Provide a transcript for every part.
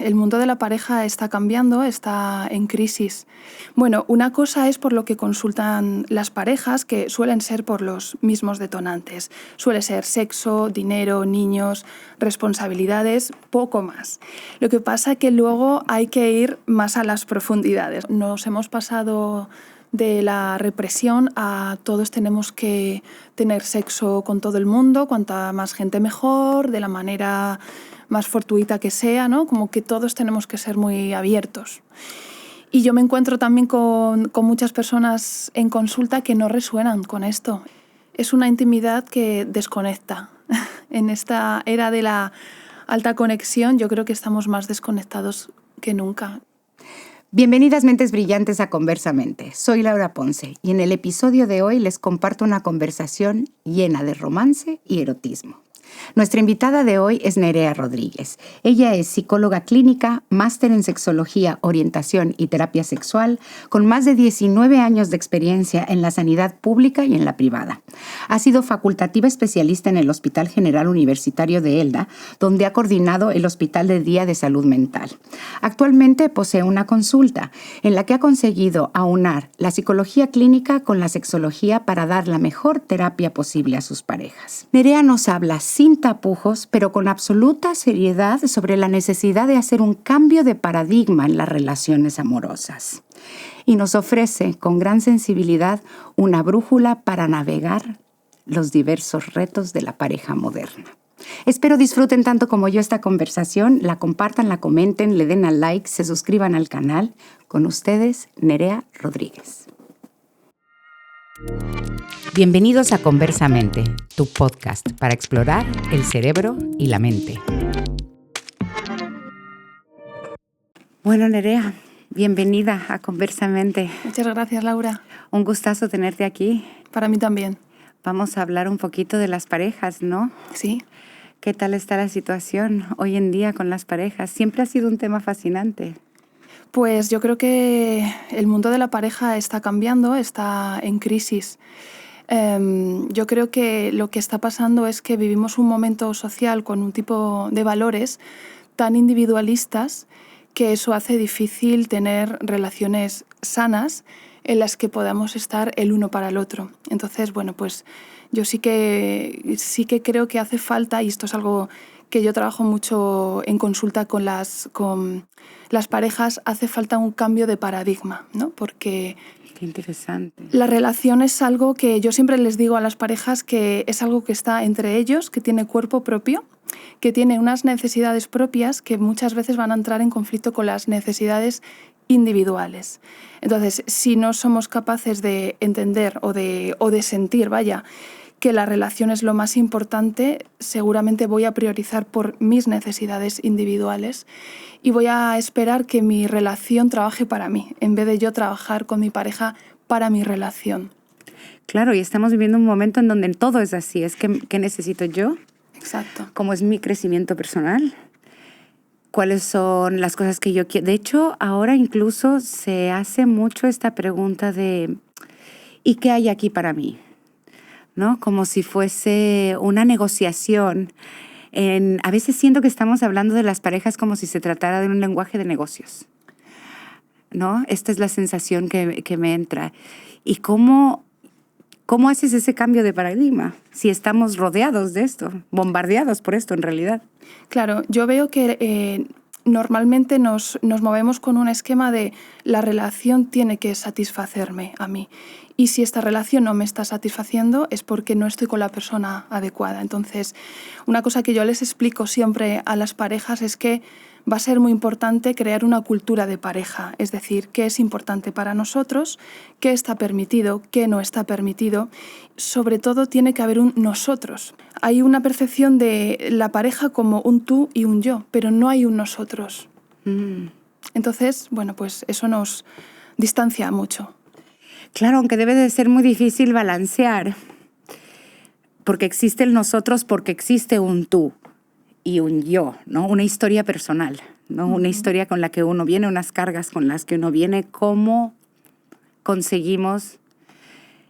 El mundo de la pareja está cambiando, está en crisis. Bueno, una cosa es por lo que consultan las parejas, que suelen ser por los mismos detonantes. Suele ser sexo, dinero, niños, responsabilidades, poco más. Lo que pasa es que luego hay que ir más a las profundidades. Nos hemos pasado de la represión a todos tenemos que tener sexo con todo el mundo, cuanta más gente mejor, de la manera más fortuita que sea, ¿no? Como que todos tenemos que ser muy abiertos. Y yo me encuentro también con muchas personas en consulta que no resuenan con esto. Es una intimidad que desconecta. En esta era de la alta conexión, yo creo que estamos más desconectados que nunca. Bienvenidas mentes brillantes a Conversamente. Soy Laura Ponce y en el episodio de hoy les comparto una conversación llena de romance y erotismo. Nuestra invitada de hoy es Nerea Rodríguez. Ella es psicóloga clínica, máster en sexología, orientación y terapia sexual, con más de 19 años de experiencia en la sanidad pública y en la privada. Ha sido facultativa especialista en el Hospital General Universitario de Elda, donde ha coordinado el Hospital de Día de Salud Mental. Actualmente posee una consulta en la que ha conseguido aunar la psicología clínica con la sexología para dar la mejor terapia posible a sus parejas. Nerea nos habla sin tapujos, pero con absoluta seriedad sobre la necesidad de hacer un cambio de paradigma en las relaciones amorosas. Y nos ofrece con gran sensibilidad una brújula para navegar los diversos retos de la pareja moderna. Espero disfruten tanto como yo esta conversación, la compartan, la comenten, le den al like, se suscriban al canal. Con ustedes, Nerea Rodríguez. Bienvenidos a Conversamente, tu podcast para explorar el cerebro y la mente. Bueno, Nerea, bienvenida a Conversamente. Muchas gracias, Laura. Un gustazo tenerte aquí. Para mí también. Vamos a hablar un poquito de las parejas, ¿no? Sí. ¿Qué tal está la situación hoy en día con las parejas? Siempre ha sido un tema fascinante. Pues yo creo que el mundo de la pareja está cambiando, está en crisis. Yo creo que lo que está pasando es que vivimos un momento social con un tipo de valores tan individualistas que eso hace difícil tener relaciones sanas en las que podamos estar el uno para el otro. Entonces, bueno, pues yo sí que creo que hace falta, y esto es algo que yo trabajo mucho en consulta con las parejas, hace falta un cambio de paradigma, ¿no? Porque qué interesante. La relación es algo que yo siempre les digo a las parejas que es algo que está entre ellos, que tiene cuerpo propio, que tiene unas necesidades propias que muchas veces van a entrar en conflicto con las necesidades individuales. Entonces, si no somos capaces de entender o de sentir, que la relación es lo más importante, seguramente voy a priorizar por mis necesidades individuales y voy a esperar que mi relación trabaje para mí, en vez de yo trabajar con mi pareja para mi relación. Claro, y estamos viviendo un momento en donde todo es así. Es que, ¿qué necesito yo? Exacto. ¿Cómo es mi crecimiento personal? ¿Cuáles son las cosas que yo quiero? De hecho, ahora incluso se hace mucho esta pregunta de ¿y qué hay aquí para mí? ¿No? Como si fuese una negociación. A veces siento que estamos hablando de las parejas como si se tratara de un lenguaje de negocios, ¿no? Esta es la sensación que me entra. ¿Y cómo haces ese cambio de paradigma si estamos rodeados de esto, bombardeados por esto en realidad? Claro, yo veo que normalmente nos movemos con un esquema de la relación tiene que satisfacerme a mí. Y si esta relación no me está satisfaciendo es porque no estoy con la persona adecuada. Entonces, una cosa que yo les explico siempre a las parejas es que va a ser muy importante crear una cultura de pareja, es decir, qué es importante para nosotros, qué está permitido, qué no está permitido. Sobre todo tiene que haber un nosotros. Hay una percepción de la pareja como un tú y un yo, pero no hay un nosotros. Entonces, bueno, pues eso nos distancia mucho. Claro, aunque debe de ser muy difícil balancear, porque existe el nosotros, porque existe un tú y un yo, ¿no? Una historia personal, ¿no? Una historia con la que uno viene, unas cargas con las que uno viene. ¿Cómo conseguimos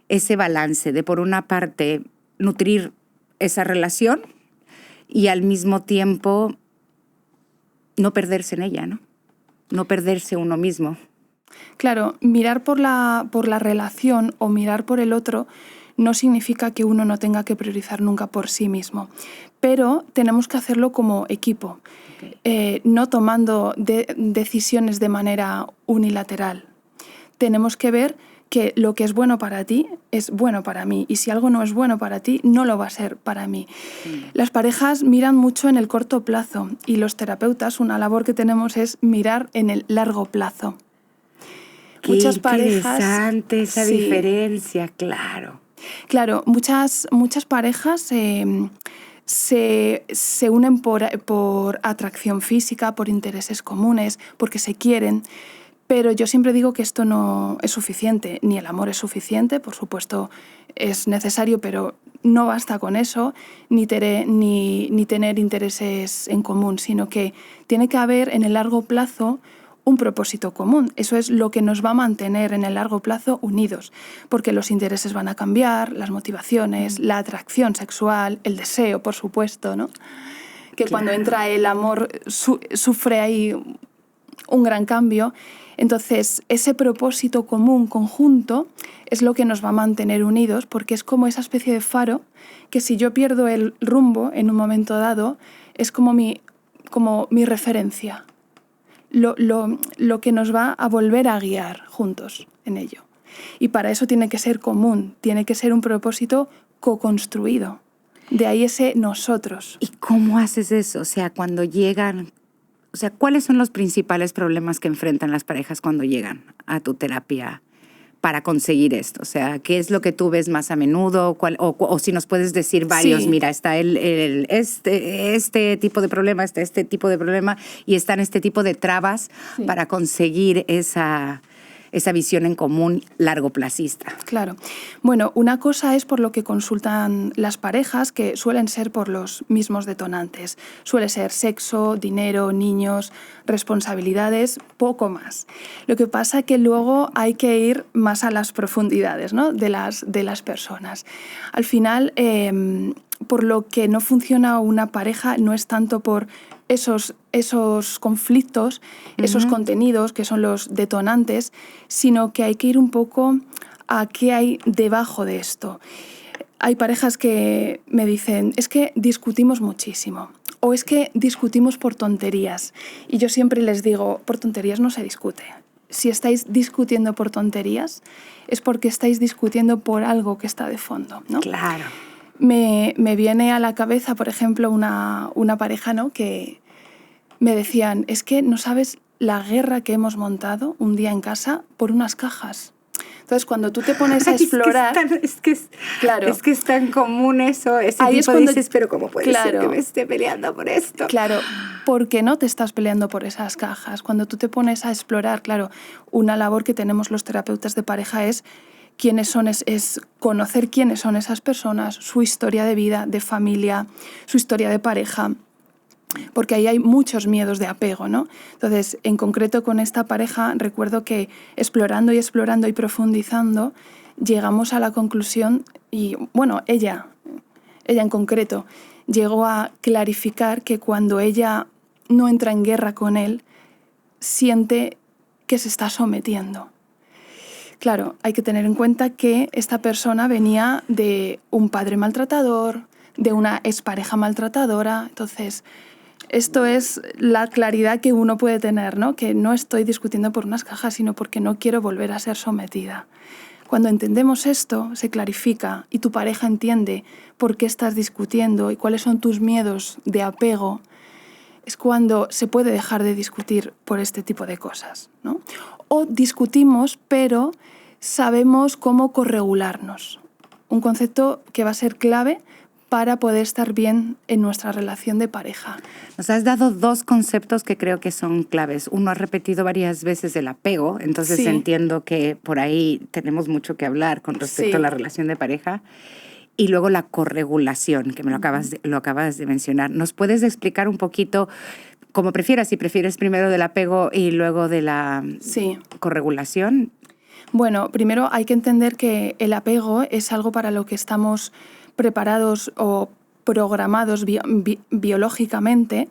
ese balance de, por una parte, nutrir esa relación y al mismo tiempo no perderse en ella, ¿no? No perderse uno mismo. Claro, mirar por la relación o mirar por el otro no significa que uno no tenga que priorizar nunca por sí mismo, pero tenemos que hacerlo como equipo, no tomando decisiones de manera unilateral. Tenemos que ver que lo que es bueno para ti es bueno para mí, y si algo no es bueno para ti, no lo va a ser para mí. Las parejas miran mucho en el corto plazo, y los terapeutas, una labor que tenemos es mirar en el largo plazo. Qué Muchas interesante parejas, esa diferencia, claro. Claro, muchas parejas se unen por atracción física, por intereses comunes, porque se quieren. Pero yo siempre digo que esto no es suficiente, ni el amor es suficiente, por supuesto es necesario, pero no basta con eso, ni tener intereses en común, sino que tiene que haber en el largo plazo un propósito común. Eso es lo que nos va a mantener en el largo plazo unidos, porque los intereses van a cambiar, las motivaciones, la atracción sexual, el deseo, por supuesto, ¿no? Que cuando entra el amor sufre ahí un gran cambio. Entonces, ese propósito común, conjunto, es lo que nos va a mantener unidos, porque es como esa especie de faro que si yo pierdo el rumbo en un momento dado, es como mi referencia, lo que nos va a volver a guiar juntos en ello. Y para eso tiene que ser común, tiene que ser un propósito co-construido. De ahí ese nosotros. ¿Y cómo haces eso? O sea, cuando llegan... O sea, ¿cuáles son los principales problemas que enfrentan las parejas cuando llegan a tu terapia para conseguir esto? O sea, ¿qué es lo que tú ves más a menudo? O si nos puedes decir varios, Sí. Mira, está este tipo de problema, está este tipo de problema y están este tipo de trabas para conseguir esa visión en común largoplacista. Claro. Bueno, una cosa es por lo que consultan las parejas, que suelen ser por los mismos detonantes. Suele ser sexo, dinero, niños, responsabilidades, poco más. Lo que pasa es que luego hay que ir más a las profundidades, ¿no? de las personas. Al final, por lo que no funciona una pareja no es tanto por esos conflictos, esos contenidos que son los detonantes, sino que hay que ir un poco a qué hay debajo de esto. Hay parejas que me dicen, es que discutimos muchísimo, o es que discutimos por tonterías. Y yo siempre les digo, por tonterías no se discute. Si estáis discutiendo por tonterías, es porque estáis discutiendo por algo que está de fondo, ¿no? Claro. Me viene a la cabeza, por ejemplo, una pareja, ¿no? que me decían, es que no sabes la guerra que hemos montado un día en casa por unas cajas. Entonces, cuando tú te pones a explorar... Claro. Es que es tan común eso, ese ahí tipo es cuando, dices, pero ¿cómo puede ser que me esté peleando por esto? Claro, porque no te estás peleando por esas cajas. Cuando tú te pones a explorar, claro, una labor que tenemos los terapeutas de pareja es conocer quiénes son esas personas, su historia de vida, de familia, su historia de pareja, porque ahí hay muchos miedos de apego, ¿no? Entonces, en concreto con esta pareja, recuerdo que explorando y profundizando, llegamos a la conclusión, y bueno, ella en concreto, llegó a clarificar que cuando ella no entra en guerra con él, siente que se está sometiendo. Claro, hay que tener en cuenta que esta persona venía de un padre maltratador, de una expareja maltratadora. Entonces, esto es la claridad que uno puede tener, ¿no? Que no estoy discutiendo por unas cajas, sino porque no quiero volver a ser sometida. Cuando entendemos esto, se clarifica y tu pareja entiende por qué estás discutiendo y cuáles son tus miedos de apego, es cuando se puede dejar de discutir por este tipo de cosas, ¿no? O discutimos, pero sabemos cómo corregularnos. Un concepto que va a ser clave para poder estar bien en nuestra relación de pareja. Nos has dado dos conceptos que creo que son claves. Uno, has repetido varias veces el apego, entonces entiendo que por ahí tenemos mucho que hablar con respecto a la relación de pareja. Y luego la corregulación, que me lo acabas de mencionar. ¿Nos puedes explicar un poquito, como prefieras, si prefieres primero del apego y luego de la corregulación? Bueno, primero hay que entender que el apego es algo para lo que estamos preparados o programados biológicamente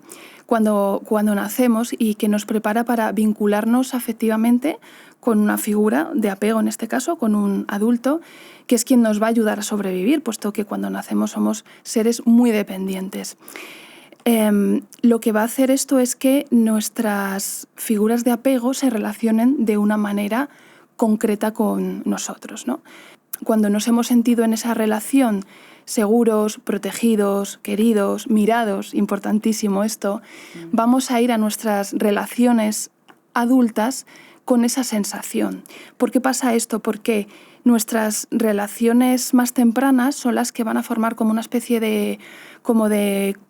cuando nacemos y que nos prepara para vincularnos afectivamente con una figura de apego, en este caso, con un adulto, que es quien nos va a ayudar a sobrevivir, puesto que cuando nacemos somos seres muy dependientes. Lo que va a hacer esto es que nuestras figuras de apego se relacionen de una manera concreta con nosotros, ¿no? Cuando nos hemos sentido en esa relación seguros, protegidos, queridos, mirados, importantísimo esto, vamos a ir a nuestras relaciones adultas con esa sensación. ¿Por qué pasa esto? Porque nuestras relaciones más tempranas son las que van a formar como una especie de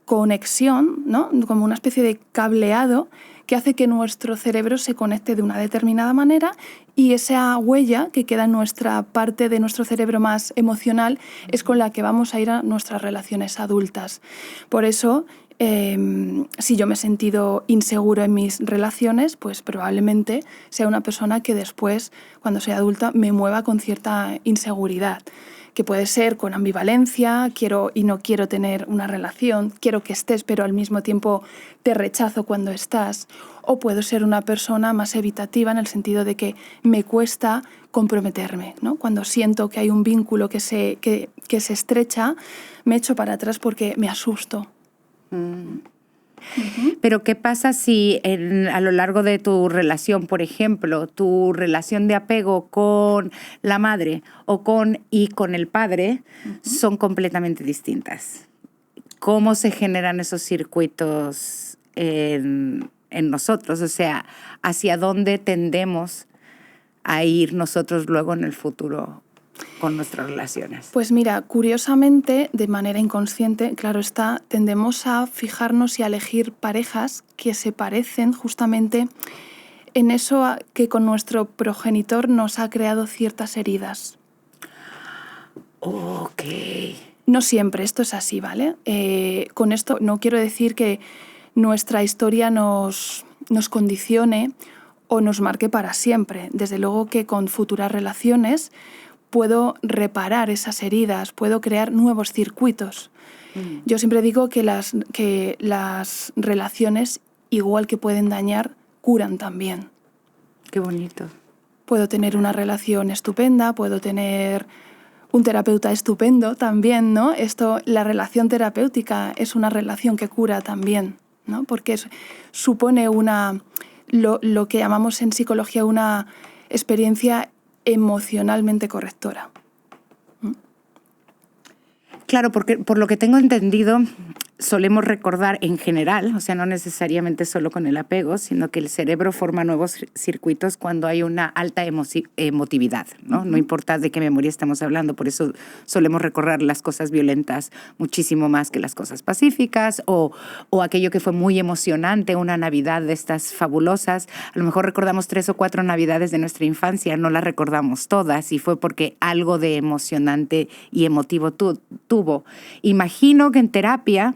conexión, ¿no? Como una especie de cableado que hace que nuestro cerebro se conecte de una determinada manera y esa huella que queda en nuestra parte de nuestro cerebro más emocional es con la que vamos a ir a nuestras relaciones adultas. Por eso, si yo me he sentido inseguro en mis relaciones, pues probablemente sea una persona que después, cuando sea adulta, me mueva con cierta inseguridad, que puede ser con ambivalencia, quiero y no quiero tener una relación, quiero que estés, pero al mismo tiempo te rechazo cuando estás. O puedo ser una persona más evitativa en el sentido de que me cuesta comprometerme, ¿no? Cuando siento que hay un vínculo que se estrecha, me echo para atrás porque me asusto. Pero ¿qué pasa si a lo largo de tu relación, por ejemplo, tu relación de apego con la madre o con el padre son completamente distintas? ¿Cómo se generan esos circuitos en nosotros? O sea, ¿hacia dónde tendemos a ir nosotros luego en el futuro con nuestras relaciones? Pues mira, curiosamente, de manera inconsciente, claro está, tendemos a fijarnos y a elegir parejas que se parecen justamente en eso que con nuestro progenitor nos ha creado ciertas heridas. Ok. No siempre, esto es así, ¿vale? Con esto no quiero decir que nuestra historia nos condicione o nos marque para siempre. Desde luego que con futuras relaciones puedo reparar esas heridas, puedo crear nuevos circuitos. Yo siempre digo que las relaciones, igual que pueden dañar, curan también. Qué bonito. Puedo tener una relación estupenda, puedo tener un terapeuta estupendo también, ¿no? La relación terapéutica es una relación que cura también, ¿no? Porque supone lo que llamamos en psicología una experiencia emocionalmente correctora. Claro, porque por lo que tengo entendido, solemos recordar en general, o sea, no necesariamente solo con el apego, sino que el cerebro forma nuevos circuitos cuando hay una alta emotividad, ¿no? No importa de qué memoria estamos hablando, por eso solemos recordar las cosas violentas muchísimo más que las cosas pacíficas o aquello que fue muy emocionante, una Navidad de estas fabulosas. A lo mejor recordamos 3 o 4 Navidades de nuestra infancia, no las recordamos todas y fue porque algo de emocionante y emotivo tuvo. Imagino que en terapia,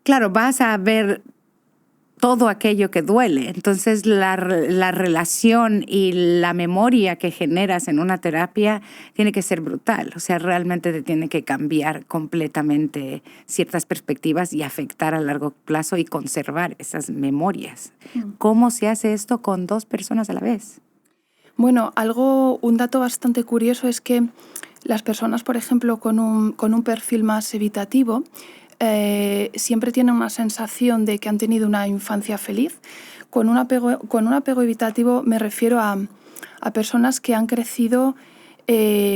claro, vas a ver todo aquello que duele. Entonces, la relación y la memoria que generas en una terapia tiene que ser brutal. O sea, realmente te tiene que cambiar completamente ciertas perspectivas y afectar a largo plazo y conservar esas memorias. ¿Cómo se hace esto con 2 personas a la vez? Bueno, un dato bastante curioso es que las personas, por ejemplo, con un perfil más evitativo, siempre tienen una sensación de que han tenido una infancia feliz. Con un apego evitativo me refiero a personas que han crecido,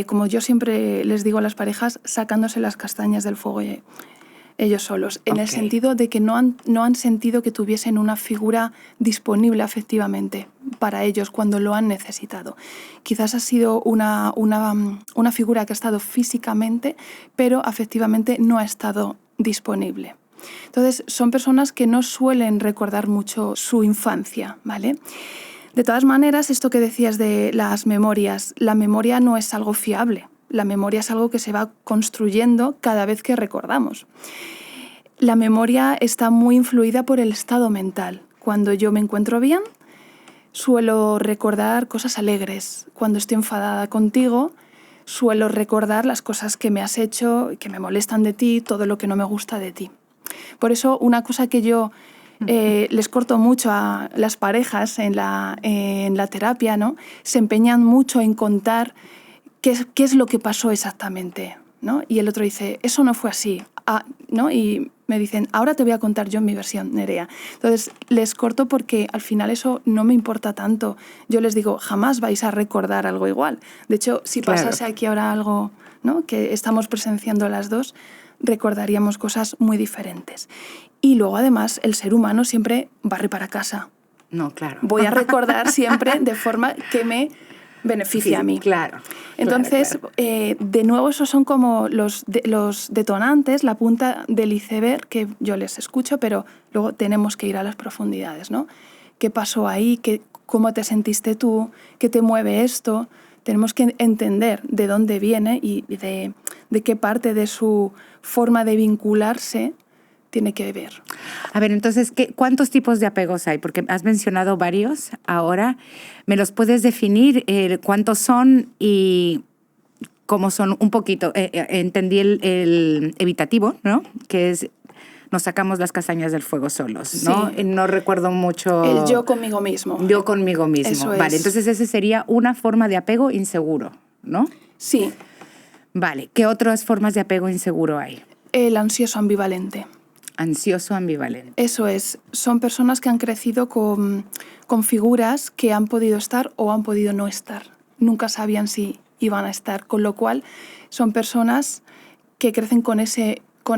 como yo siempre les digo a las parejas, sacándose las castañas del fuego ellos solos, en el sentido de que no han sentido que tuviesen una figura disponible afectivamente para ellos cuando lo han necesitado. Quizás ha sido una figura que ha estado físicamente, pero afectivamente no ha estado disponible. Entonces, son personas que no suelen recordar mucho su infancia, ¿vale? De todas maneras, esto que decías de las memorias, la memoria no es algo fiable. La memoria es algo que se va construyendo cada vez que recordamos. La memoria está muy influida por el estado mental. Cuando yo me encuentro bien, suelo recordar cosas alegres. Cuando estoy enfadada contigo, suelo recordar las cosas que me has hecho, que me molestan de ti, todo lo que no me gusta de ti. Por eso, una cosa que yo les corto mucho a las parejas en la terapia, ¿no? Se empeñan mucho en contar qué es lo que pasó exactamente, ¿no? Y el otro dice, eso no fue así, ¿no? Y me dicen, ahora te voy a contar yo mi versión, Nerea. Entonces, les corto porque al final eso no me importa tanto. Yo les digo, jamás vais a recordar algo igual. De hecho, si pasase aquí ahora algo, ¿no? Que estamos presenciando las dos, recordaríamos cosas muy diferentes. Y luego, además, el ser humano siempre barre para casa. No, claro. Voy a recordar siempre de forma que me beneficia a mí. Claro. Entonces, claro. De nuevo, esos son como los detonantes, la punta del iceberg que yo les escucho, pero luego tenemos que ir a las profundidades, ¿no? ¿Qué pasó ahí? ¿Cómo te sentiste tú? ¿Qué te mueve esto? Tenemos que entender de dónde viene y de qué parte de su forma de vincularse tiene que ver. A ver, entonces, ¿cuántos tipos de apegos hay? Porque has mencionado varios ahora. ¿Me los puedes definir? ¿Cuántos son y cómo son? Un poquito. Entendí el evitativo, ¿no? Que es, nos sacamos las castañas del fuego solos, ¿no? Sí. No recuerdo mucho. El yo conmigo mismo. Yo conmigo mismo. Eso es. Vale, entonces ese sería una forma de apego inseguro, ¿no? Sí. Vale, ¿qué otras formas de apego inseguro hay? El ansioso ambivalente. Ansioso ambivalente. Eso es. Son personas que han crecido con figuras que han podido estar o han podido no estar. Nunca sabían si iban a estar. Con lo cual, son personas que crecen con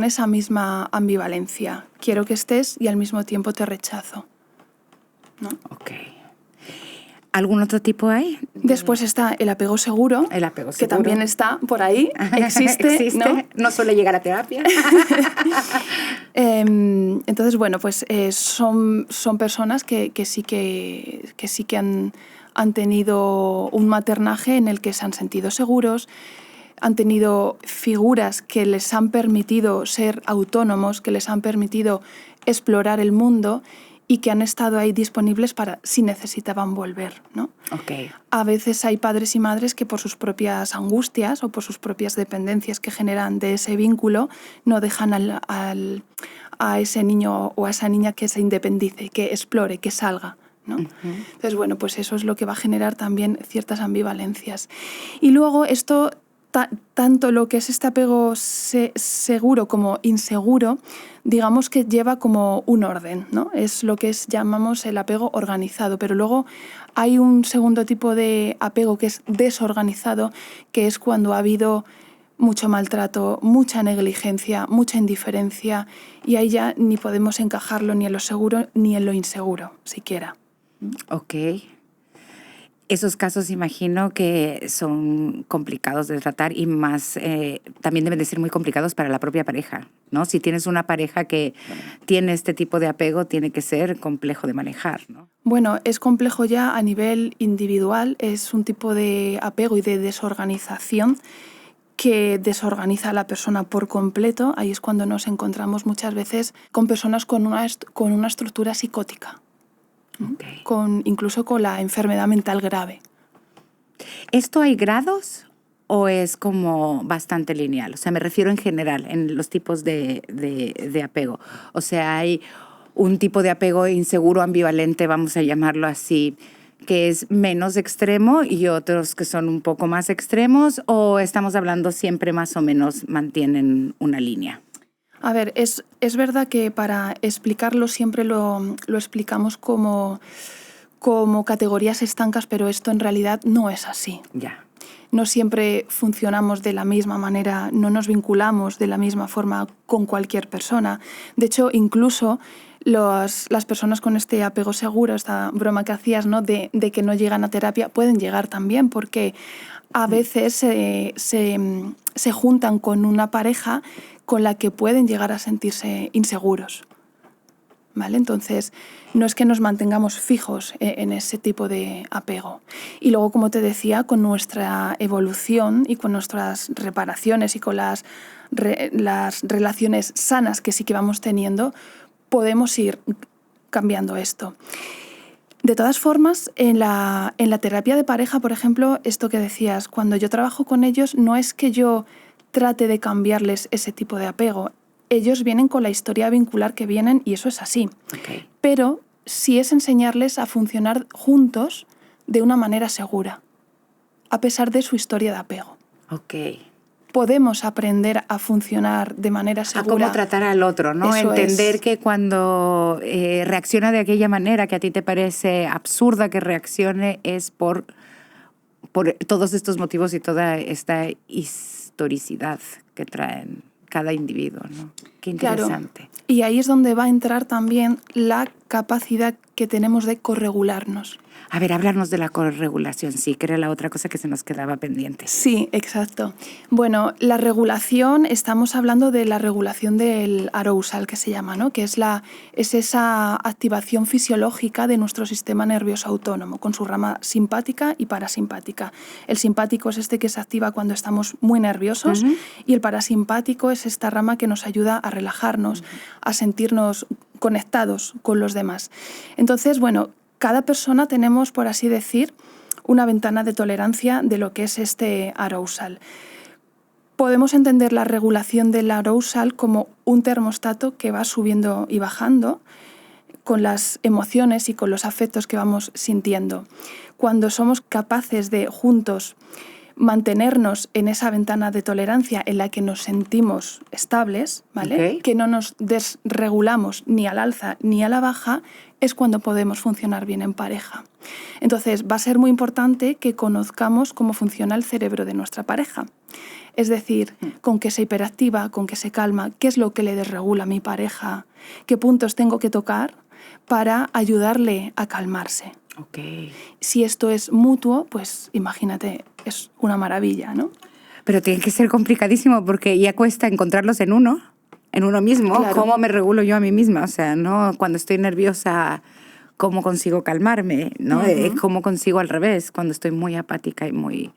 esa misma ambivalencia. Quiero que estés y al mismo tiempo te rechazo, ¿no? Ok. ¿Algún otro tipo hay? Después está el apego seguro. El apego seguro. Que también está por ahí. Existe, ¿no? No suele llegar a terapia. Entonces, bueno, pues son personas que sí que han tenido un maternaje en el que se han sentido seguros, han tenido figuras que les han permitido ser autónomos, que les han permitido explorar el mundo y que han estado ahí disponibles para si necesitaban volver, ¿no? Okay. A veces hay padres y madres que por sus propias angustias o por sus propias dependencias que generan de ese vínculo no dejan a ese niño o a esa niña que se independice, que explore, que salga, ¿no? Uh-huh. Entonces, bueno, pues eso es lo que va a generar también ciertas ambivalencias. Y luego esto, tanto lo que es este apego seguro como inseguro, digamos que lleva como un orden, ¿no? Es lo que llamamos el apego organizado, pero luego hay un segundo tipo de apego que es desorganizado, que es cuando ha habido mucho maltrato, mucha negligencia, mucha indiferencia, y ahí ya ni podemos encajarlo ni en lo seguro ni en lo inseguro, siquiera. Ok. Esos casos imagino que son complicados de tratar y más también deben de ser muy complicados para la propia pareja, ¿no? Si tienes una pareja que tiene este tipo de apego, tiene que ser complejo de manejar, ¿no? Bueno, es complejo ya a nivel individual, es un tipo de apego y de desorganización que desorganiza a la persona por completo. Ahí es cuando nos encontramos muchas veces con personas con una estructura psicótica. Okay. Incluso con la enfermedad mental grave. ¿Esto hay grados o es como bastante lineal? O sea, me refiero en general, en los tipos de apego. O sea, hay un tipo de apego inseguro, ambivalente, vamos a llamarlo así, que es menos extremo y otros que son un poco más extremos, ¿o estamos hablando siempre más o menos mantienen una línea? A ver, es verdad que para explicarlo siempre lo explicamos como categorías estancas, pero esto en realidad no es así. Ya. No siempre funcionamos de la misma manera, no nos vinculamos de la misma forma con cualquier persona. De hecho, incluso las personas con este apego seguro, esta broma que hacías, ¿no? de que no llegan a terapia, pueden llegar también, porque a veces se juntan con una pareja con la que pueden llegar a sentirse inseguros, ¿vale? Entonces, no es que nos mantengamos fijos en ese tipo de apego. Y luego, como te decía, con nuestra evolución y con nuestras reparaciones y con las relaciones sanas que sí que vamos teniendo, podemos ir cambiando esto. De todas formas, en la terapia de pareja, por ejemplo, esto que decías, cuando yo trabajo con ellos, no es que yo trate de cambiarles ese tipo de apego. Ellos vienen con la historia vincular que vienen y eso es así. Okay. Pero sí es enseñarles a funcionar juntos de una manera segura, a pesar de su historia de apego. Ok. Podemos aprender a funcionar de manera segura. A cómo tratar al otro, ¿no? Eso Entender es. que cuando reacciona de aquella manera que a ti te parece absurda que reaccione es por todos estos motivos y toda esta historicidad que traen cada individuo, ¿no? Qué interesante. Claro. Y ahí es donde va a entrar también la capacidad que tenemos de corregularnos. A ver, hablarnos de la corregulación, sí, que era la otra cosa que se nos quedaba pendiente. Sí, exacto. Bueno, la regulación, estamos hablando de la regulación del arousal, que se llama, ¿no? Que es esa activación fisiológica de nuestro sistema nervioso autónomo, con su rama simpática y parasimpática. El simpático es este que se activa cuando estamos muy nerviosos y el parasimpático es esta rama que nos ayuda a relajarnos, a sentirnos conectados con los demás. Entonces, bueno, cada persona tenemos, por así decir, una ventana de tolerancia de lo que es este arousal. Podemos entender la regulación del arousal como un termostato que va subiendo y bajando con las emociones y con los afectos que vamos sintiendo. Cuando somos capaces de juntos mantenernos en esa ventana de tolerancia en la que nos sentimos estables, ¿vale? Okay. Que no nos desregulamos ni al alza ni a la baja, es cuando podemos funcionar bien en pareja. Entonces, va a ser muy importante que conozcamos cómo funciona el cerebro de nuestra pareja. Es decir, con qué se hiperactiva, con qué se calma, qué es lo que le desregula a mi pareja, qué puntos tengo que tocar para ayudarle a calmarse. Okay. Si esto es mutuo, pues imagínate, es una maravilla, ¿no? Pero tiene que ser complicadísimo porque ya cuesta encontrarlos en uno mismo. Claro. ¿Cómo me regulo yo a mí misma? O sea, ¿no? Cuando estoy nerviosa, ¿cómo consigo calmarme? ¿No? ¿Cómo consigo al revés? Cuando estoy muy apática y muy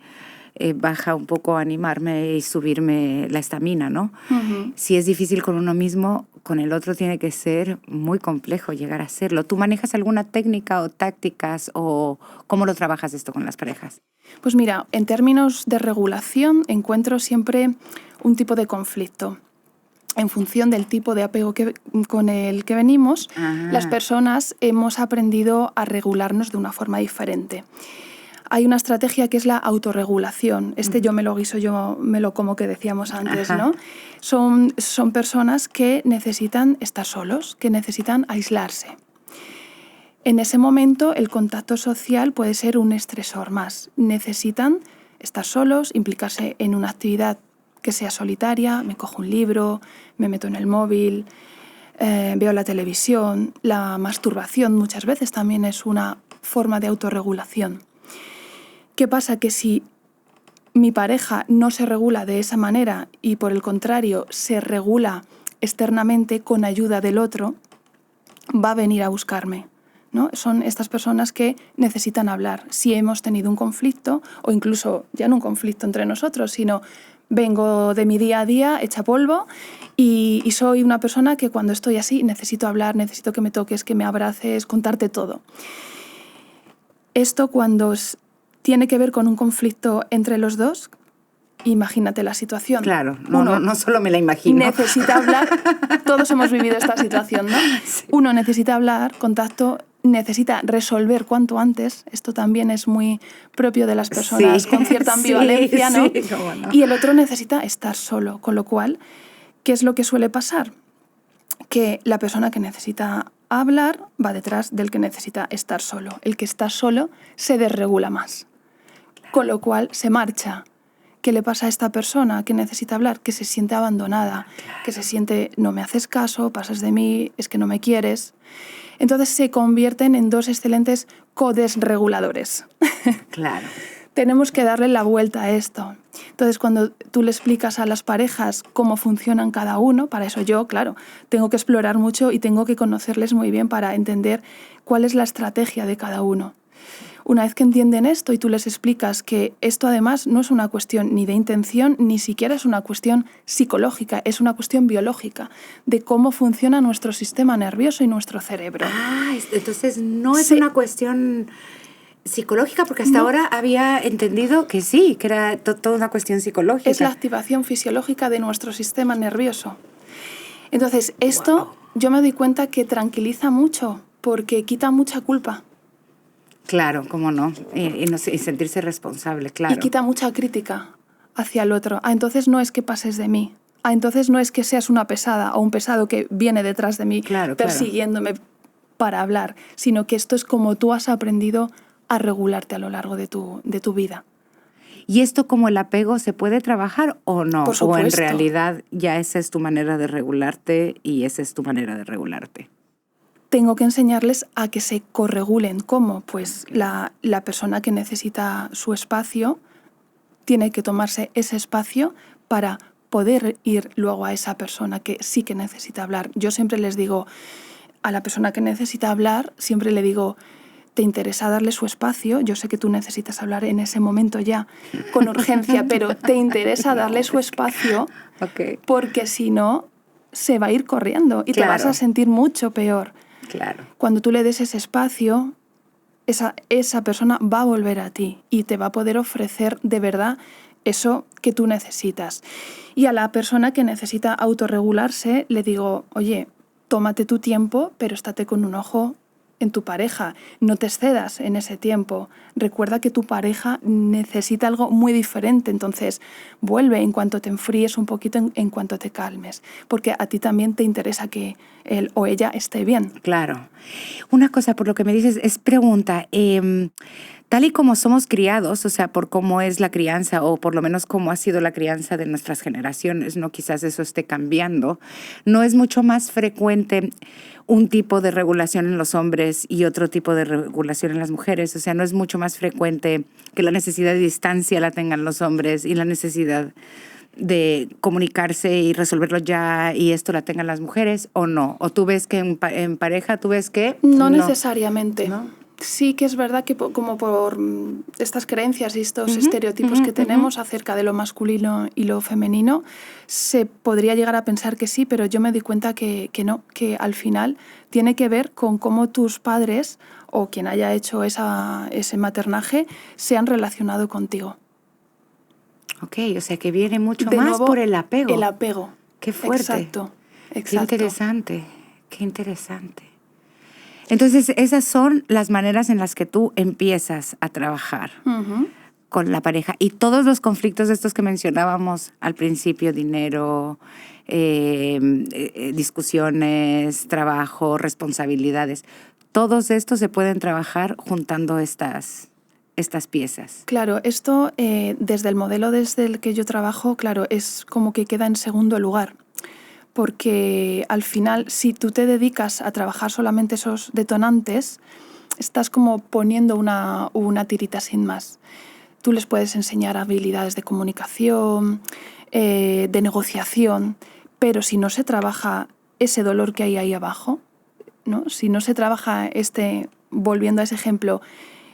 baja, un poco animarme y subirme la estamina, ¿no? Si es difícil con uno mismo, con el otro tiene que ser muy complejo llegar a hacerlo. ¿Tú manejas alguna técnica o tácticas o cómo lo trabajas esto con las parejas? Pues mira, en términos de regulación encuentro siempre un tipo de conflicto. En función del tipo de apego con el que venimos, las personas hemos aprendido a regularnos de una forma diferente. Hay una estrategia que es la autorregulación. Yo me lo guiso, yo me lo como, que decíamos antes, ¿no? Son personas que necesitan estar solos, que necesitan aislarse. En ese momento el contacto social puede ser un estresor más. Necesitan estar solos, implicarse en una actividad que sea solitaria, me cojo un libro, me meto en el móvil, veo la televisión. La masturbación muchas veces también es una forma de autorregulación. ¿Qué pasa? Que si mi pareja no se regula de esa manera y por el contrario se regula externamente con ayuda del otro, va a venir a buscarme, ¿no? Son estas personas que necesitan hablar. Si hemos tenido un conflicto, o incluso ya no un conflicto entre nosotros, sino vengo de mi día a día hecha polvo y soy una persona que cuando estoy así necesito hablar, necesito que me toques, que me abraces, contarte todo. Esto cuando tiene que ver con un conflicto entre los dos, imagínate la situación. Claro, no solo me la imagino. Necesita hablar, todos hemos vivido esta situación, ¿no? Sí. Uno necesita hablar, contacto, necesita resolver cuanto antes. Esto también es muy propio de las personas con cierta ambivalencia, ¿no? Sí, cómo no. Y el otro necesita estar solo, con lo cual, ¿qué es lo que suele pasar? Que la persona que necesita hablar va detrás del que necesita estar solo. El que está solo se desregula más. Con lo cual se marcha. ¿Qué le pasa a esta persona que necesita hablar? Que se siente abandonada, que se siente, no me haces caso, pasas de mí, es que no me quieres. Entonces se convierten en dos excelentes codesreguladores. Claro. Tenemos que darle la vuelta a esto. Entonces, cuando tú le explicas a las parejas cómo funcionan cada uno, para eso yo, claro, tengo que explorar mucho y tengo que conocerles muy bien para entender cuál es la estrategia de cada uno. Una vez que entienden esto y tú les explicas que esto además no es una cuestión ni de intención, ni siquiera es una cuestión psicológica, es una cuestión biológica de cómo funciona nuestro sistema nervioso y nuestro cerebro. Entonces no es una cuestión psicológica, porque hasta ahora había entendido que sí, que era toda una cuestión psicológica. Es la activación fisiológica de nuestro sistema nervioso. Entonces, esto yo me doy cuenta que tranquiliza mucho porque quita mucha culpa. Claro, cómo no. Y sentirse responsable, claro. Y quita mucha crítica hacia el otro. Entonces no es que pases de mí. Entonces no es que seas una pesada o un pesado que viene detrás de mí persiguiéndome para hablar, sino que esto es como tú has aprendido a regularte a lo largo de tu vida. ¿Y esto como el apego se puede trabajar o no? Por supuesto. ¿O en realidad ya esa es tu manera de regularte y esa es tu manera de regularte? Tengo que enseñarles a que se corregulen. ¿Cómo? Pues la persona que necesita su espacio tiene que tomarse ese espacio para poder ir luego a esa persona que sí que necesita hablar. Yo siempre les digo, a la persona que necesita hablar, siempre le digo, ¿te interesa darle su espacio? Yo sé que tú necesitas hablar en ese momento ya, con urgencia, pero ¿te interesa darle su espacio? Porque si no, se va a ir corriendo y te vas a sentir mucho peor. Claro. Cuando tú le des ese espacio, esa persona va a volver a ti y te va a poder ofrecer de verdad eso que tú necesitas. Y a la persona que necesita autorregularse le digo, oye, tómate tu tiempo, pero estate con un ojo en tu pareja. No te excedas en ese tiempo. Recuerda que tu pareja necesita algo muy diferente, entonces vuelve en cuanto te enfríes un poquito, en cuanto te calmes, porque a ti también te interesa que él o ella esté bien. Claro. Una cosa, por lo que me dices, es pregunta, tal y como somos criados, o sea, por cómo es la crianza o por lo menos cómo ha sido la crianza de nuestras generaciones, ¿no? Quizás eso esté cambiando. ¿No es mucho más frecuente un tipo de regulación en los hombres y otro tipo de regulación en las mujeres? O sea, ¿no es mucho más frecuente que la necesidad de distancia la tengan los hombres y la necesidad de comunicarse y resolverlo ya y esto la tengan las mujeres o no? ¿O tú ves que en pareja, tú ves que...? No necesariamente. ¿No? Sí que es verdad que como por estas creencias y estos estereotipos que tenemos acerca de lo masculino y lo femenino, se podría llegar a pensar que sí, pero yo me di cuenta que no, que al final tiene que ver con cómo tus padres o quien haya hecho ese maternaje se han relacionado contigo. Ok, o sea que viene mucho De más nuevo, por el apego. El apego. Qué fuerte. Exacto. Qué interesante, qué interesante. Entonces, esas son las maneras en las que tú empiezas a trabajar con la pareja. Y todos los conflictos de estos que mencionábamos al principio, dinero, discusiones, trabajo, responsabilidades, todos estos se pueden trabajar juntando estas piezas. Claro, esto desde el modelo desde el que yo trabajo, claro, es como que queda en segundo lugar. Porque al final, si tú te dedicas a trabajar solamente esos detonantes, estás como poniendo una tirita sin más. Tú les puedes enseñar habilidades de comunicación, de negociación, pero si no se trabaja ese dolor que hay ahí abajo, ¿no? Si no se trabaja volviendo a ese ejemplo,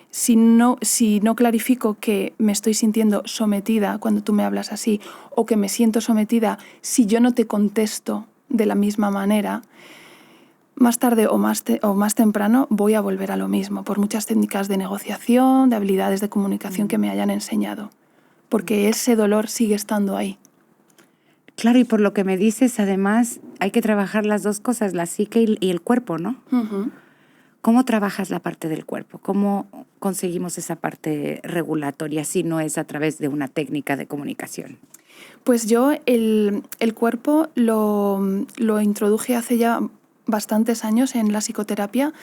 si no clarifico que me estoy sintiendo sometida cuando tú me hablas así o que me siento sometida si yo no te contesto de la misma manera, más tarde o más temprano voy a volver a lo mismo, por muchas técnicas de negociación, de habilidades de comunicación que me hayan enseñado, porque ese dolor sigue estando ahí. Claro, y por lo que me dices, además, hay que trabajar las dos cosas, la psique y el cuerpo, ¿no? Uh-huh. ¿Cómo trabajas la parte del cuerpo? ¿Cómo conseguimos esa parte regulatoria si no es a través de una técnica de comunicación? Pues yo el cuerpo lo introduje hace ya bastantes años en la psicoterapia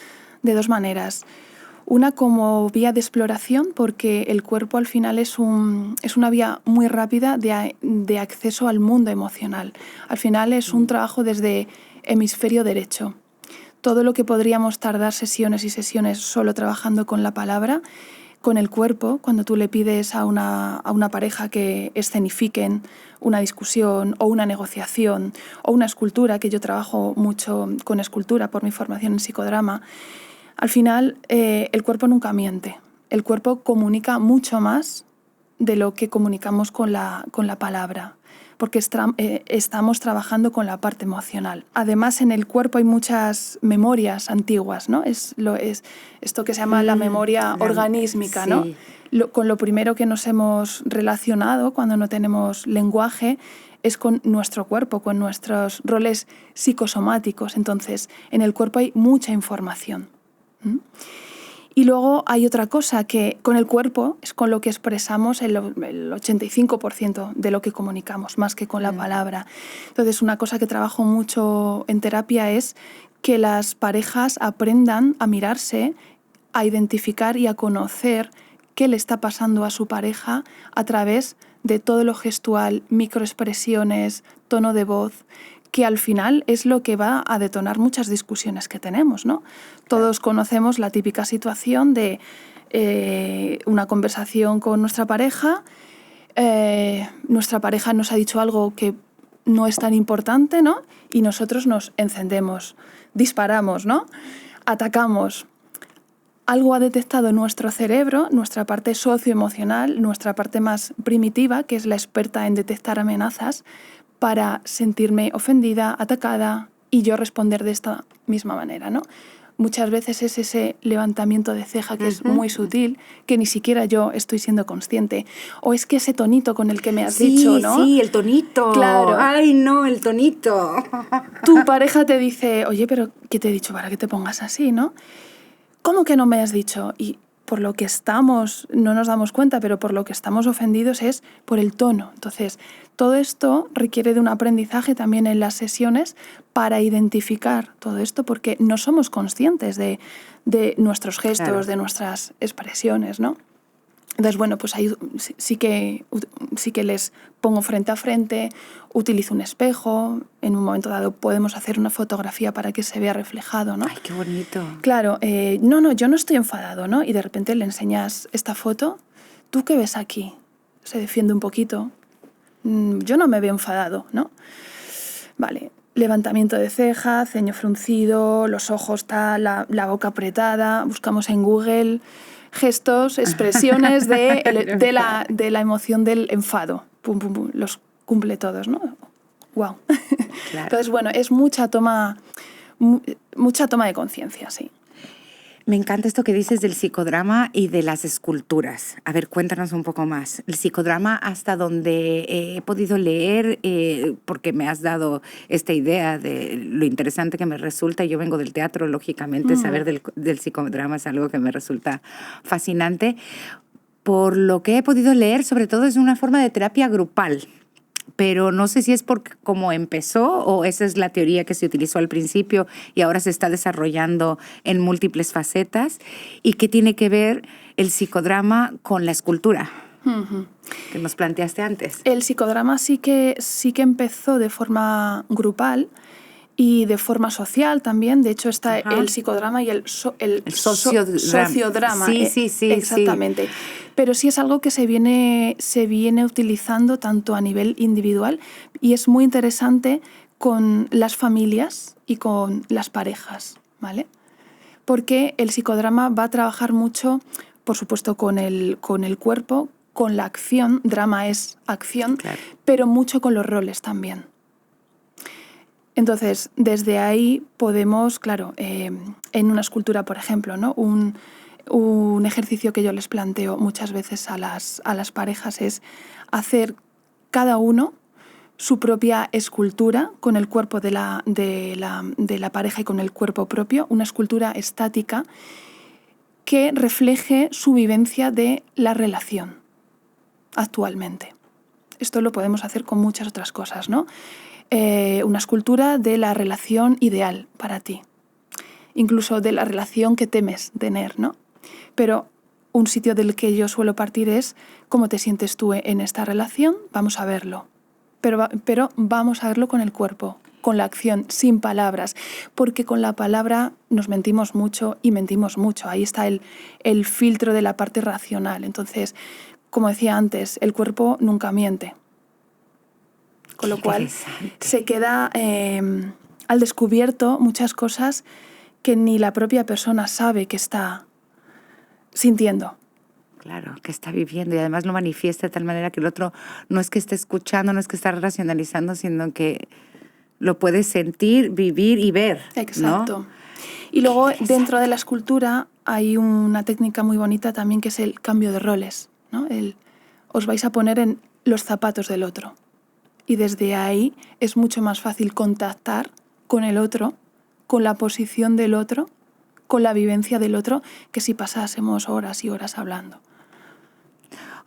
de dos maneras. Una como vía de exploración, porque el cuerpo al final es una vía muy rápida de acceso al mundo emocional. Al final es un trabajo desde hemisferio derecho. Todo lo que podríamos tardar sesiones y sesiones solo trabajando con la palabra, con el cuerpo, cuando tú le pides a una pareja que escenifiquen una discusión o una negociación o una escultura, que yo trabajo mucho con escultura por mi formación en psicodrama, Al final, el cuerpo nunca miente. El cuerpo comunica mucho más de lo que comunicamos con la palabra, porque estamos trabajando con la parte emocional. Además, en el cuerpo hay muchas memorias antiguas, ¿no? Es esto que se llama la memoria organísmica, ¿no? Sí. Con lo primero que nos hemos relacionado cuando no tenemos lenguaje es con nuestro cuerpo, con nuestros roles psicosomáticos. Entonces, en el cuerpo hay mucha información. Y luego hay otra cosa, que con el cuerpo es con lo que expresamos el 85% de lo que comunicamos, más que con la palabra. Entonces, una cosa que trabajo mucho en terapia es que las parejas aprendan a mirarse, a identificar y a conocer qué le está pasando a su pareja a través de todo lo gestual, microexpresiones, tono de voz, que al final es lo que va a detonar muchas discusiones que tenemos, ¿no? Todos conocemos la típica situación de una conversación con nuestra pareja nos ha dicho algo que no es tan importante, ¿no? Y nosotros nos encendemos, disparamos, ¿no? Atacamos. Algo ha detectado nuestro cerebro, nuestra parte socioemocional, nuestra parte más primitiva, que es la experta en detectar amenazas, para sentirme ofendida, atacada y yo responder de esta misma manera, ¿no? Muchas veces es ese levantamiento de ceja que es muy sutil, que ni siquiera yo estoy siendo consciente. O es que ese tonito con el que me has dicho, ¿no? Sí, el tonito. Claro. Ay, no, el tonito. Tu pareja te dice, oye, pero ¿qué te he dicho para que te pongas así, no? ¿Cómo que no me has dicho? Y por lo que estamos, no nos damos cuenta, pero por lo que estamos ofendidos es por el tono. Entonces, todo esto requiere de un aprendizaje también en las sesiones para identificar todo esto, porque no somos conscientes de nuestros gestos, claro, de nuestras expresiones, ¿no? Entonces, bueno, pues ahí sí que les pongo frente a frente, utilizo un espejo, en un momento dado podemos hacer una fotografía para que se vea reflejado, ¿no? ¡Ay, qué bonito! Claro, no, yo no estoy enfadado, ¿no? Y de repente le enseñas esta foto, ¿tú qué ves aquí? Se defiende un poquito, yo no me veo enfadado, ¿no? Vale, levantamiento de ceja, ceño fruncido, los ojos tal, la boca apretada, buscamos en Google gestos, expresiones de la emoción del enfado. Pum, pum, pum, los cumple todos, ¿no? Wow. Claro. Entonces, bueno, es mucha toma de conciencia, sí. Me encanta esto que dices del psicodrama y de las esculturas. A ver, cuéntanos un poco más. El psicodrama, hasta donde he podido leer, porque me has dado esta idea de lo interesante que me resulta. Yo vengo del teatro, lógicamente, saber del psicodrama es algo que me resulta fascinante. Por lo que he podido leer, sobre todo es una forma de terapia grupal. Pero no sé si es porque como empezó o esa es la teoría que se utilizó al principio y ahora se está desarrollando en múltiples facetas. ¿Y qué tiene que ver el psicodrama con la escultura que nos planteaste antes? El psicodrama sí que empezó de forma grupal y de forma social también. De hecho, está el psicodrama y el sociodrama. Sí. Exactamente. Sí. Pero sí es algo que se viene utilizando tanto a nivel individual y es muy interesante con las familias y con las parejas, ¿vale? Porque el psicodrama va a trabajar mucho, por supuesto, con el cuerpo, con la acción. Drama es acción, claro, pero mucho con los roles también. Entonces, desde ahí podemos, claro, en una escultura, por ejemplo, ¿no? Un ejercicio que yo les planteo muchas veces a las parejas es hacer cada uno su propia escultura con el cuerpo de la pareja y con el cuerpo propio, una escultura estática que refleje su vivencia de la relación actualmente. Esto lo podemos hacer con muchas otras cosas, ¿no? Una escultura de la relación ideal para ti, incluso de la relación que temes tener, ¿no? Pero un sitio del que yo suelo partir es cómo te sientes tú en esta relación, vamos a verlo, pero vamos a verlo con el cuerpo, con la acción, sin palabras, porque con la palabra nos mentimos mucho y mentimos mucho, ahí está el filtro de la parte racional. Entonces, como decía antes, el cuerpo nunca miente. Con lo cual se queda al descubierto muchas cosas que ni la propia persona sabe que está sintiendo. Claro, que está viviendo y además lo manifiesta de tal manera que el otro no es que esté escuchando, no es que esté racionalizando, sino que lo puede sentir, vivir y ver. Exacto. ¿No? Y luego dentro de la escultura hay una técnica muy bonita también que es el cambio de roles, ¿no? Os vais a poner en los zapatos del otro y desde ahí es mucho más fácil contactar con el otro, con la posición del otro, con la vivencia del otro, que si pasásemos horas y horas hablando.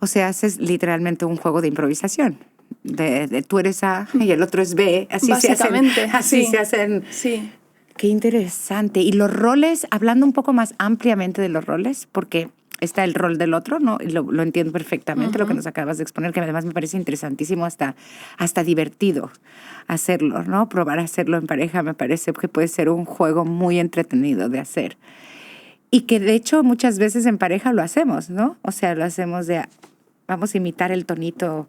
O sea, haces literalmente un juego de improvisación. De tú eres A y el otro es B. Así básicamente, se hacen. Sí. Qué interesante. Y los roles, hablando un poco más ampliamente de los roles, porque está el rol del otro, ¿no? Y lo entiendo perfectamente, lo que nos acabas de exponer, que además me parece interesantísimo, hasta divertido hacerlo, ¿no? Probar a hacerlo en pareja me parece que puede ser un juego muy entretenido de hacer. Y que de hecho muchas veces en pareja lo hacemos, ¿no? O sea, lo hacemos vamos a imitar el tonito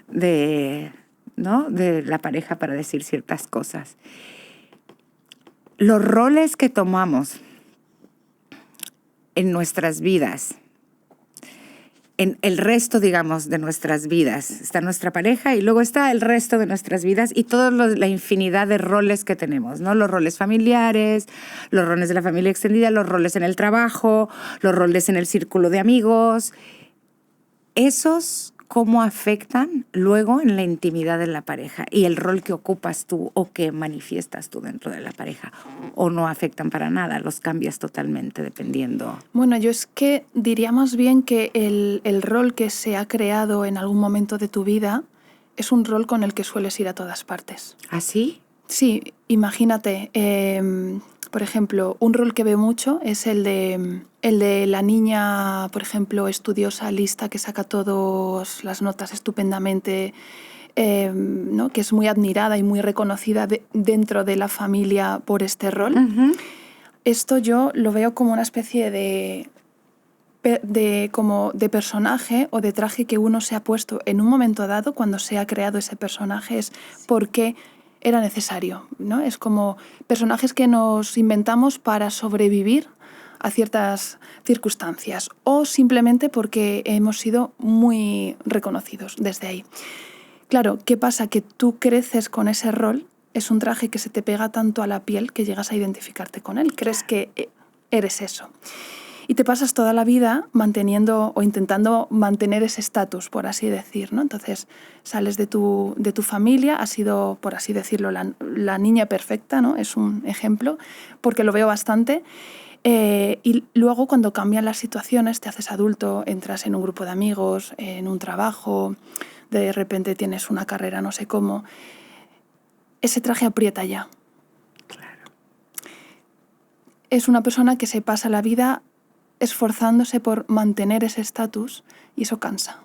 ¿no? de la pareja para decir ciertas cosas. Los roles que tomamos en nuestras vidas, en el resto, digamos, de nuestras vidas. Está nuestra pareja y luego está el resto de nuestras vidas y toda la infinidad de roles que tenemos, ¿no? Los roles familiares, los roles de la familia extendida, los roles en el trabajo, los roles en el círculo de amigos. Esos, ¿cómo afectan luego en la intimidad de la pareja y el rol que ocupas tú o que manifiestas tú dentro de la pareja? ¿O no afectan para nada? ¿Los cambias totalmente dependiendo? Bueno, yo es que diría más bien que el rol que se ha creado en algún momento de tu vida es un rol con el que sueles ir a todas partes. ¿Ah, sí? Sí, imagínate, por ejemplo, un rol que veo mucho es el de la niña, por ejemplo, estudiosa, lista, que saca todas las notas estupendamente, ¿no? Que es muy admirada y muy reconocida dentro de la familia por este rol. Uh-huh. Esto yo lo veo como una especie de personaje o de traje que uno se ha puesto en un momento dado cuando se ha creado ese personaje, es porque era necesario, ¿no? Es como personajes que nos inventamos para sobrevivir a ciertas circunstancias o simplemente porque hemos sido muy reconocidos desde ahí. Claro, ¿qué pasa? Que tú creces con ese rol, es un traje que se te pega tanto a la piel que llegas a identificarte con él, crees que eres eso. Y te pasas toda la vida manteniendo o intentando mantener ese estatus, por así decir, ¿no? Entonces sales de tu familia, has sido, por así decirlo, la niña perfecta, ¿no? Es un ejemplo, porque lo veo bastante. Y luego cuando cambian las situaciones, te haces adulto, entras en un grupo de amigos, en un trabajo, de repente tienes una carrera, no sé cómo. Ese traje aprieta ya. Claro. Es una persona que se pasa la vida esforzándose por mantener ese estatus y eso cansa.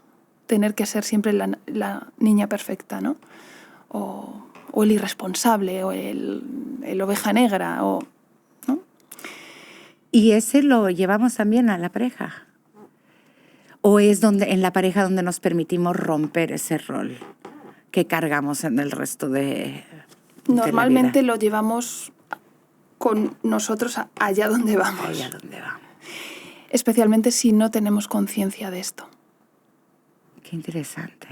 Tener que ser siempre la niña perfecta, ¿no? O el irresponsable, o el oveja negra, ¿no? ¿Y ese lo llevamos también a la pareja? ¿O es en la pareja donde nos permitimos romper ese rol que cargamos en el resto de Normalmente la vida? lo llevamos con nosotros allá donde vamos. Allá donde vamos. Especialmente si no tenemos conciencia de esto. Qué interesante.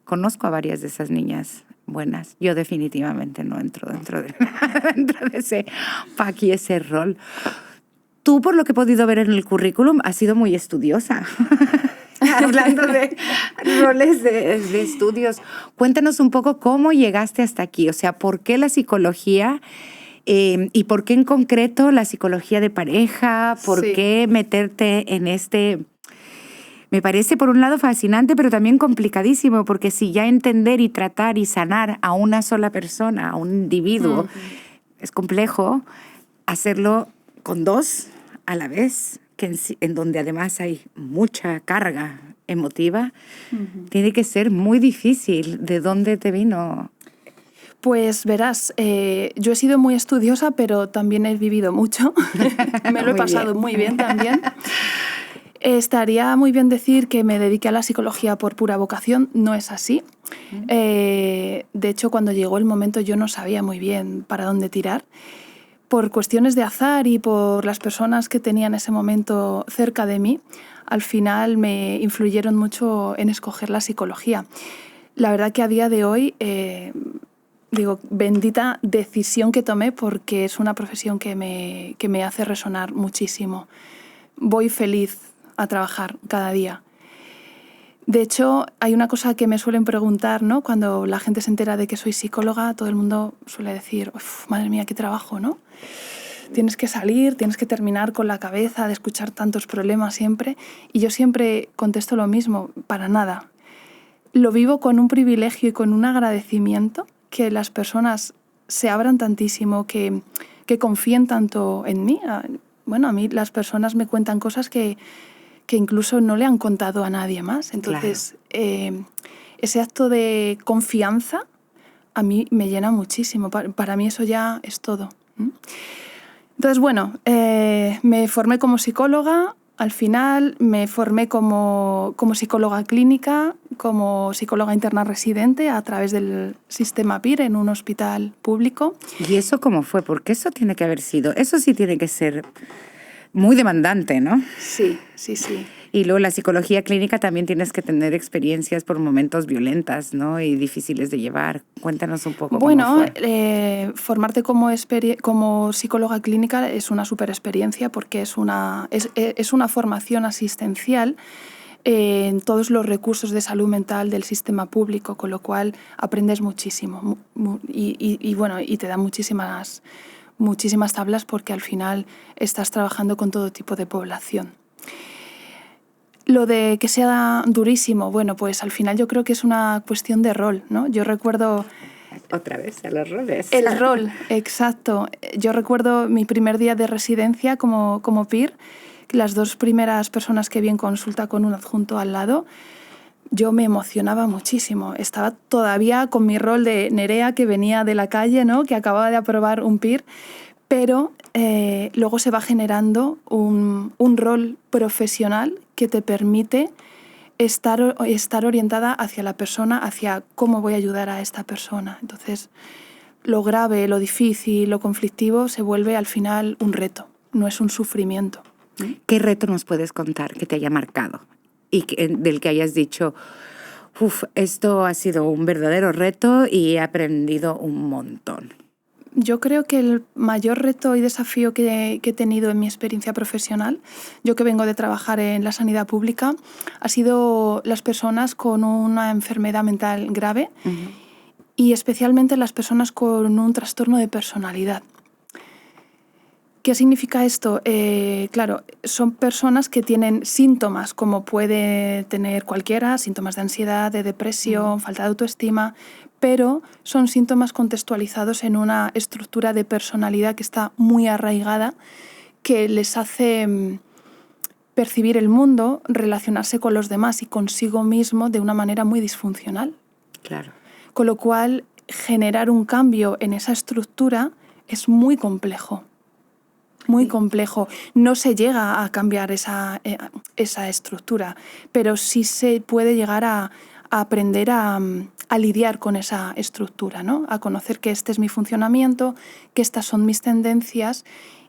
Conozco a varias de esas niñas buenas. Yo definitivamente no entro dentro de ese pack y ese rol. Tú, por lo que he podido ver en el currículum, has sido muy estudiosa. Hablando de roles de estudios. Cuéntanos un poco cómo llegaste hasta aquí. O sea, ¿por qué la psicología? ¿Y por qué en concreto la psicología de pareja? ¿Por qué meterte en este? Me parece por un lado fascinante, pero también complicadísimo, porque si ya entender y tratar y sanar a una sola persona, a un individuo, es complejo, hacerlo con dos a la vez, en donde además hay mucha carga emotiva, tiene que ser muy difícil. ¿De dónde te vino? Pues verás, yo he sido muy estudiosa, pero también he vivido mucho. Me lo he pasado muy bien también. Estaría muy bien decir que me dediqué a la psicología por pura vocación. No es así. De hecho, cuando llegó el momento yo no sabía muy bien para dónde tirar. por cuestiones de azar y por las personas que tenía en ese momento cerca de mí, al final me influyeron mucho en escoger la psicología. La verdad que a día de hoy, digo, bendita decisión que tomé, porque es una profesión que me hace resonar muchísimo. Voy feliz a trabajar cada día. De hecho, hay una cosa que me suelen preguntar, ¿no? Cuando la gente se entera de que soy psicóloga, todo el mundo suele decir, madre mía, qué trabajo, ¿no? Tienes que salir, tienes que terminar con la cabeza de escuchar tantos problemas siempre. Y yo siempre contesto lo mismo, para nada. Lo vivo con un privilegio y con un agradecimiento, que las personas se abran tantísimo, que confíen tanto en mí. Bueno, a mí las personas me cuentan cosas que incluso no le han contado a nadie más. Entonces, claro, ese acto de confianza a mí me llena muchísimo. Para mí eso ya es todo. Entonces, bueno, me formé como psicóloga. Al final me formé como psicóloga clínica, como psicóloga interna residente a través del sistema PIR en un hospital público. ¿Y eso cómo fue? Porque eso tiene que haber sido, eso sí tiene que ser muy demandante, ¿no? Sí, sí, sí. Y luego la psicología clínica también tienes que tener experiencias por momentos violentas, ¿no? Y difíciles de llevar. Cuéntanos un poco cómo fue. Formarte como psicóloga clínica es una súper experiencia, porque es una formación asistencial en todos los recursos de salud mental del sistema público, con lo cual aprendes muchísimo y te da muchísimas tablas, porque al final estás trabajando con todo tipo de población. Lo de que sea durísimo, bueno, pues al final yo creo que es una cuestión de rol, ¿no? Yo recuerdo... Otra vez, a los roles. El rol, exacto. Yo recuerdo mi primer día de residencia como PIR, las 2 primeras personas que vi en consulta con un adjunto al lado, yo me emocionaba muchísimo. Estaba todavía con mi rol de Nerea, que venía de la calle, ¿no? Que acababa de aprobar un PIR, pero luego se va generando un rol profesional que te permite estar orientada hacia la persona, hacia cómo voy a ayudar a esta persona. Entonces, lo grave, lo difícil, lo conflictivo se vuelve al final un reto, no es un sufrimiento. ¿Qué reto nos puedes contar que te haya marcado y del que hayas dicho, esto ha sido un verdadero reto y he aprendido un montón? Yo creo que el mayor reto y desafío que he tenido en mi experiencia profesional, yo que vengo de trabajar en la sanidad pública, ha sido las personas con una enfermedad mental grave, y especialmente las personas con un trastorno de personalidad. ¿Qué significa esto? Claro, son personas que tienen síntomas como puede tener cualquiera, síntomas de ansiedad, de depresión, falta de autoestima, pero son síntomas contextualizados en una estructura de personalidad que está muy arraigada, que les hace percibir el mundo, relacionarse con los demás y consigo mismo de una manera muy disfuncional. Claro. Con lo cual, generar un cambio en esa estructura es muy complejo. Muy complejo. No se llega a cambiar esa estructura, pero sí se puede llegar a aprender a lidiar con esa estructura, ¿no? A conocer que este es mi funcionamiento, que estas son mis tendencias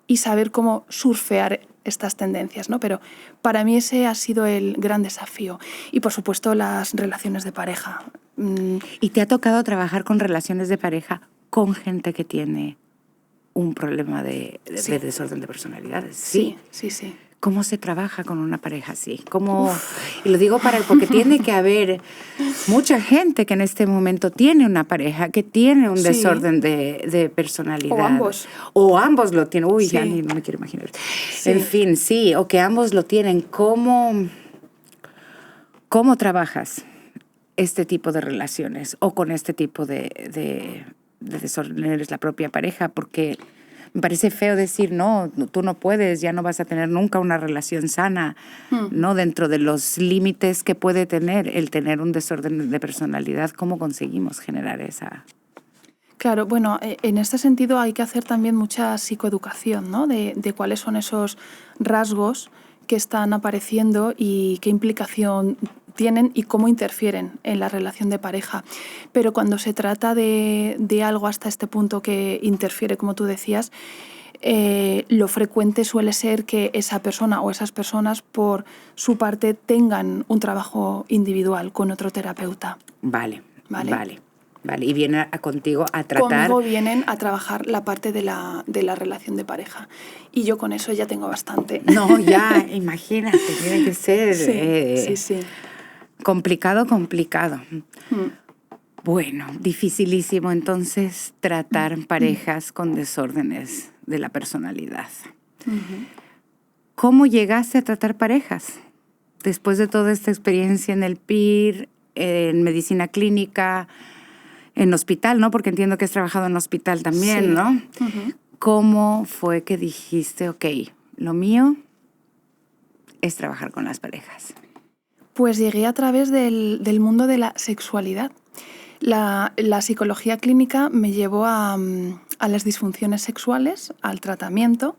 y saber cómo surfear estas tendencias, ¿no? Pero para mí ese ha sido el gran desafío. Y por supuesto las relaciones de pareja. ¿Y te ha tocado trabajar con relaciones de pareja con gente que tiene un problema de desorden de personalidades? Sí. ¿Cómo se trabaja con una pareja así? Y lo digo porque tiene que haber mucha gente que en este momento tiene una pareja que tiene un desorden de personalidad. O ambos lo tienen. Ya no me quiero imaginar. Sí. En fin, sí, o que ambos lo tienen. ¿Cómo trabajas este tipo de relaciones o con este tipo de desorden? Eres la propia pareja, porque me parece feo decir, no, tú no puedes, ya no vas a tener nunca una relación sana, ¿no? Dentro de los límites que puede tener el tener un desorden de personalidad, ¿cómo conseguimos generar esa? Claro, bueno, en este sentido hay que hacer también mucha psicoeducación, ¿no? De cuáles son esos rasgos que están apareciendo y qué implicación tienen y cómo interfieren en la relación de pareja. Pero cuando se trata de algo hasta este punto que interfiere, como tú decías, lo frecuente suele ser que esa persona o esas personas por su parte tengan un trabajo individual con otro terapeuta. Vale. Y vienen contigo a tratar... Conmigo vienen a trabajar la parte de la relación de pareja. Y yo con eso ya tengo bastante. No, ya, imagínate, tiene que ser... Sí. Complicado. Bueno, dificilísimo entonces tratar parejas con desórdenes de la personalidad. ¿Cómo llegaste a tratar parejas? Después de toda esta experiencia en el PIR, en medicina clínica, en hospital, ¿no? Porque entiendo que has trabajado en hospital también, sí. ¿no? ¿Cómo fue que dijiste, ok, lo mío es trabajar con las parejas? Pues llegué a través del mundo de la sexualidad. La psicología clínica me llevó a las disfunciones sexuales, al tratamiento,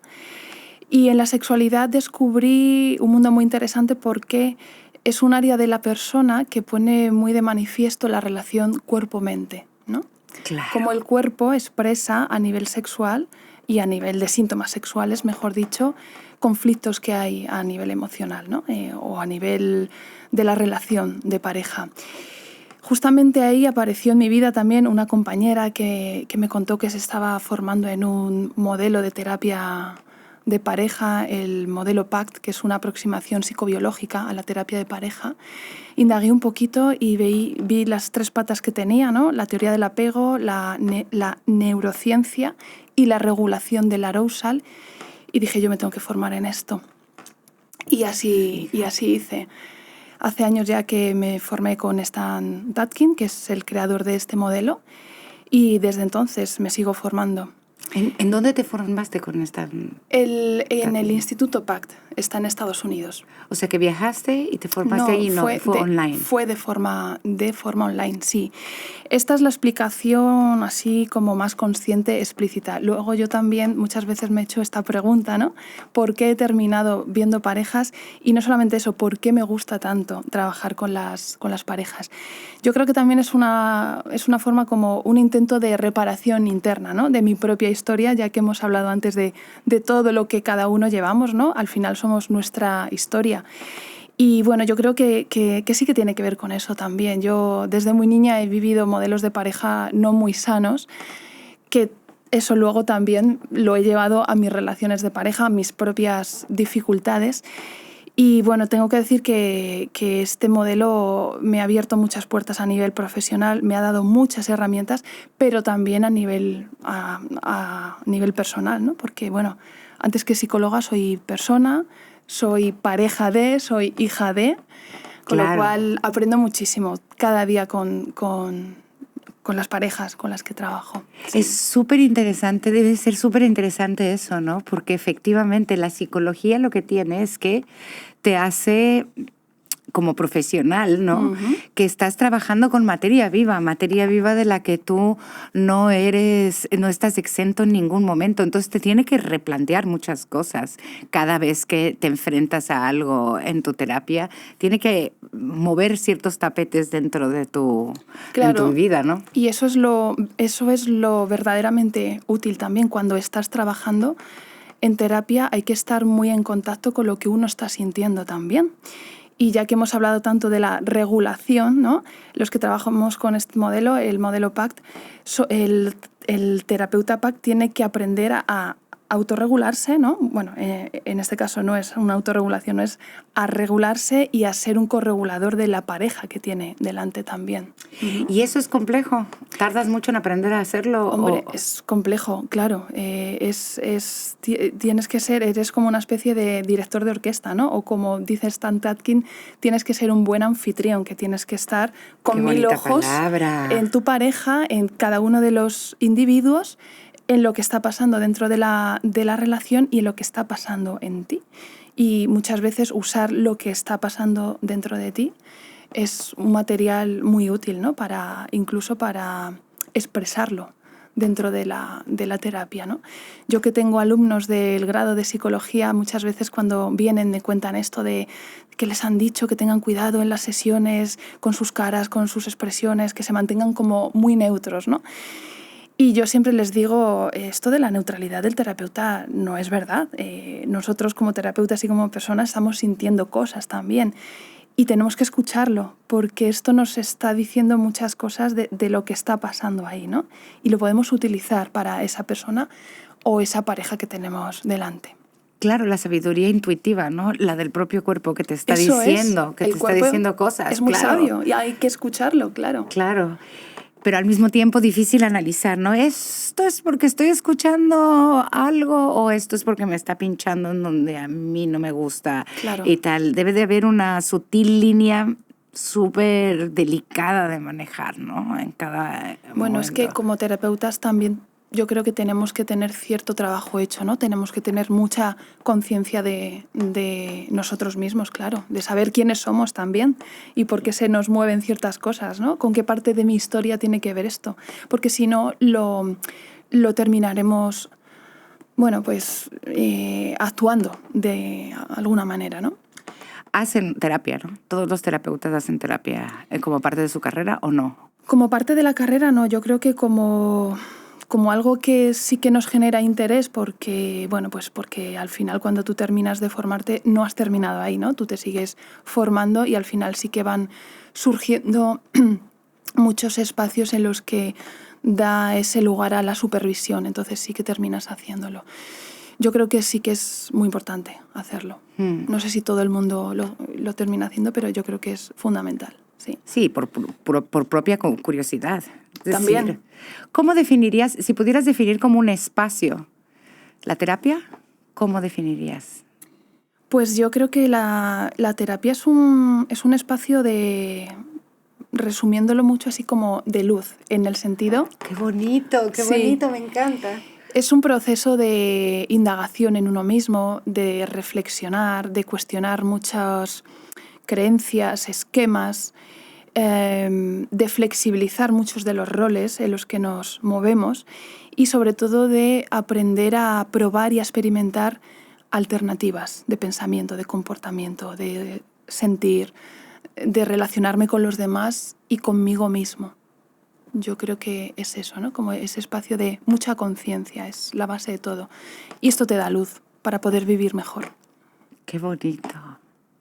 y en la sexualidad descubrí un mundo muy interesante porque es un área de la persona que pone muy de manifiesto la relación cuerpo-mente, ¿no? Claro. Cómo el cuerpo expresa a nivel sexual y a nivel de síntomas sexuales, mejor dicho, conflictos que hay a nivel emocional, ¿no? O a nivel de la relación de pareja. Justamente ahí apareció en mi vida también una compañera que me contó que se estaba formando en un modelo de terapia de pareja, el modelo PACT, que es una aproximación psicobiológica a la terapia de pareja. Indagué un poquito y vi las 3 patas que tenía, ¿no? La teoría del apego, la neurociencia y la regulación del arousal. Y dije, yo me tengo que formar en esto. Y así hice. Hace años ya que me formé con Stan Tatkin, que es el creador de este modelo, y desde entonces me sigo formando. ¿En dónde te formaste con esta? En el Instituto PACT, está en Estados Unidos. O sea, que viajaste y te formaste ahí, fue online. Fue de forma online, sí. Esta es la explicación así como más consciente, explícita. Luego yo también muchas veces me he hecho esta pregunta, ¿no? ¿Por qué he terminado viendo parejas? Y no solamente eso, ¿por qué me gusta tanto trabajar con las parejas? Yo creo que también es una forma como un intento de reparación interna, ¿no? De mi propia historia, ya que hemos hablado antes de todo lo que cada uno llevamos, ¿no? Al final somos nuestra historia. Y bueno, yo creo que sí que tiene que ver con eso también. Yo desde muy niña he vivido modelos de pareja no muy sanos, que eso luego también lo he llevado a mis relaciones de pareja, a mis propias dificultades. Y bueno, tengo que decir que este modelo me ha abierto muchas puertas a nivel profesional, me ha dado muchas herramientas, pero también a nivel personal, ¿no? Porque bueno, antes que psicóloga soy persona, soy pareja de, soy hija de, con lo cual aprendo muchísimo cada día con las parejas con las que trabajo. Sí. Es súper interesante, debe ser súper interesante eso, ¿no? Porque efectivamente la psicología lo que tiene es que te hace como profesional, ¿no? Que estás trabajando con materia viva de la que tú no estás exento en ningún momento. Entonces te tiene que replantear muchas cosas. Cada vez que te enfrentas a algo en tu terapia, tiene que mover ciertos tapetes dentro de tu vida, ¿no? Y eso es lo verdaderamente útil también. Cuando estás trabajando en terapia hay que estar muy en contacto con lo que uno está sintiendo también. Y ya que hemos hablado tanto de la regulación, ¿no? Los que trabajamos con este modelo, el modelo PACT, el terapeuta PACT tiene que aprender a autorregularse, ¿no? Bueno, en este caso no es una autorregulación, es a regularse y a ser un corregulador de la pareja que tiene delante también. ¿Y eso es complejo? ¿Tardas mucho en aprender a hacerlo? Hombre, es complejo, claro. Tienes que ser, eres como una especie de director de orquesta, ¿no? O como dice Stan Tatkin, tienes que ser un buen anfitrión, que tienes que estar con 1000 ojos en tu pareja, en cada uno de los individuos, en lo que está pasando dentro de la relación y en lo que está pasando en ti. Y muchas veces usar lo que está pasando dentro de ti es un material muy útil, ¿no? Incluso para expresarlo dentro de la terapia, ¿no? Yo que tengo alumnos del grado de psicología, muchas veces cuando vienen me cuentan esto de que les han dicho que tengan cuidado en las sesiones con sus caras, con sus expresiones, que se mantengan como muy neutros, ¿no? Y yo siempre les digo, esto de la neutralidad del terapeuta no es verdad. Nosotros como terapeutas y como personas estamos sintiendo cosas también y tenemos que escucharlo porque esto nos está diciendo muchas cosas de lo que está pasando ahí, ¿no? Y lo podemos utilizar para esa persona o esa pareja que tenemos delante. Claro, la sabiduría intuitiva, ¿no? La del propio cuerpo que te está Eso diciendo, es. que El te está cuerpo diciendo cosas. es muy claro. sabio y hay que escucharlo, claro. Claro, pero al mismo tiempo difícil analizar, ¿no? ¿Esto es porque estoy escuchando algo o esto es porque me está pinchando en donde a mí no me gusta? Claro. Y tal. Debe de haber una sutil línea súper delicada de manejar, ¿no? En cada Bueno, es que momento. como terapeutas también yo creo que tenemos que tener cierto trabajo hecho, ¿no? Tenemos que tener mucha conciencia de nosotros mismos, claro, de saber quiénes somos también y por qué se nos mueven ciertas cosas, ¿no? Con qué parte de mi historia tiene que ver esto. Porque si no, lo terminaremos, bueno, pues actuando de alguna manera, ¿no? Hacen terapia, ¿no? ¿Todos los terapeutas hacen terapia como parte de su carrera o no? Como parte de la carrera, no. Yo creo que como algo que sí que nos genera interés porque, bueno, pues porque al final cuando tú terminas de formarte no has terminado ahí, ¿no? Tú te sigues formando y al final sí que van surgiendo muchos espacios en los que da ese lugar a la supervisión, entonces sí que terminas haciéndolo. Yo creo que sí que es muy importante hacerlo. No sé si todo el mundo lo termina haciendo, pero yo creo que es fundamental. Sí, sí, por propia curiosidad. Es también. decir, ¿cómo definirías, si pudieras definir como un espacio la terapia, cómo definirías? Pues yo creo que la terapia es un espacio de, resumiéndolo mucho así como de luz, en el sentido... ¡Qué bonito, qué Sí. bonito, me encanta! Es un proceso de indagación en uno mismo, de reflexionar, de cuestionar muchas creencias, esquemas, de flexibilizar muchos de los roles en los que nos movemos y sobre todo de aprender a probar y a experimentar alternativas de pensamiento, de comportamiento, de sentir, de relacionarme con los demás y conmigo mismo. Yo creo que es eso, ¿no? Como ese espacio de mucha conciencia, es la base de todo. Y esto te da luz para poder vivir mejor. ¡Qué bonito!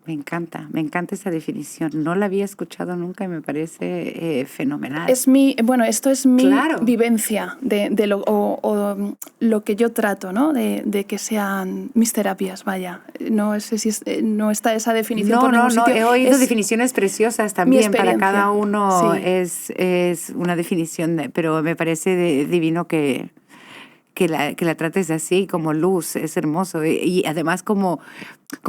Me encanta esa definición. No la había escuchado nunca y me parece fenomenal. Esto es mi Claro. vivencia de lo que yo trato, ¿no? De que sean mis terapias, vaya. No sé si no está esa definición por ningún sitio. He oído definiciones preciosas también. Para cada uno sí. es una definición, pero me parece divino que la trates así, como luz, es hermoso. Y además como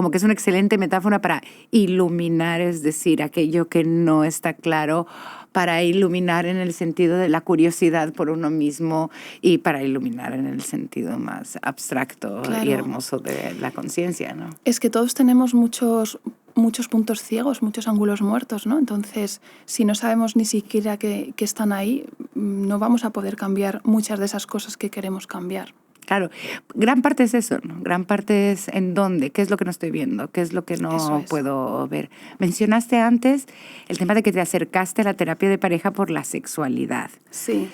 que es una excelente metáfora para iluminar, es decir, aquello que no está claro, para iluminar en el sentido de la curiosidad por uno mismo y para iluminar en el sentido más abstracto Claro. y hermoso de la conciencia, ¿no? Es que todos tenemos muchos puntos ciegos, muchos ángulos muertos, ¿no? Entonces, si no sabemos ni siquiera que están ahí, no vamos a poder cambiar muchas de esas cosas que queremos cambiar. Claro, gran parte es eso, ¿no? Gran parte es en dónde, qué es lo que no estoy viendo, qué es lo que no puedo ver. Mencionaste antes el tema de que te acercaste a la terapia de pareja por la sexualidad. Sí.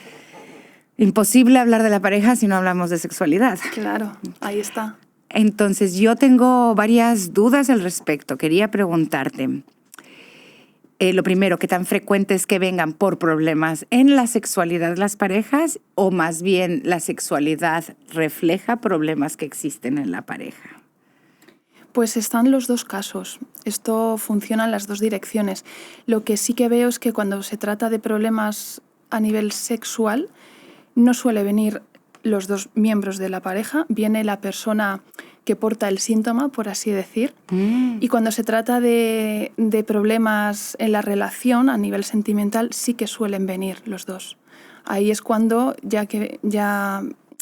Imposible hablar de la pareja si no hablamos de sexualidad. Claro, ahí está. Entonces, yo tengo varias dudas al respecto. Quería preguntarte, lo primero, ¿qué tan frecuente es que vengan por problemas en la sexualidad las parejas o más bien la sexualidad refleja problemas que existen en la pareja? Pues están los dos casos. Esto funciona en las dos direcciones. Lo que sí que veo es que cuando se trata de problemas a nivel sexual, no suele venir los dos miembros de la pareja, viene la persona que porta el síntoma, por así decir. Y cuando se trata de problemas en la relación a nivel sentimental, sí que suelen venir los dos. Ahí es cuando,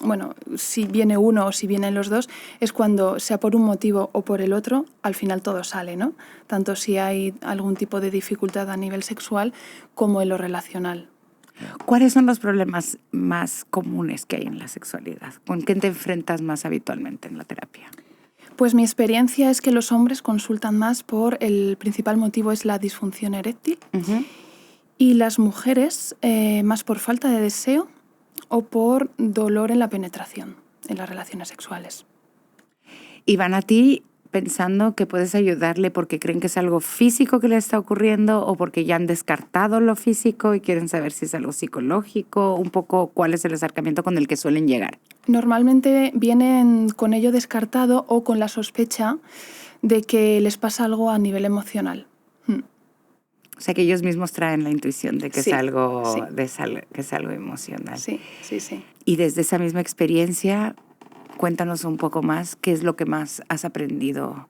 bueno, si viene uno o si vienen los dos, es cuando, sea por un motivo o por el otro, al final todo sale, ¿no? Tanto si hay algún tipo de dificultad a nivel sexual como en lo relacional. ¿Cuáles son los problemas más comunes que hay en la sexualidad? ¿Con qué te enfrentas más habitualmente en la terapia? Pues mi experiencia es que los hombres consultan más por el principal motivo es la disfunción eréctil y las mujeres más por falta de deseo o por dolor en la penetración, en las relaciones sexuales. Y van a ti pensando que puedes ayudarle porque creen que es algo físico que le está ocurriendo o porque ya han descartado lo físico y quieren saber si es algo psicológico, un poco cuál es el acercamiento con el que suelen llegar. Normalmente vienen con ello descartado o con la sospecha de que les pasa algo a nivel emocional. O sea, que ellos mismos traen la intuición de que Sí, es algo, sí. que es algo emocional. Sí, sí, sí. Y desde esa misma experiencia, cuéntanos un poco más qué es lo que más has aprendido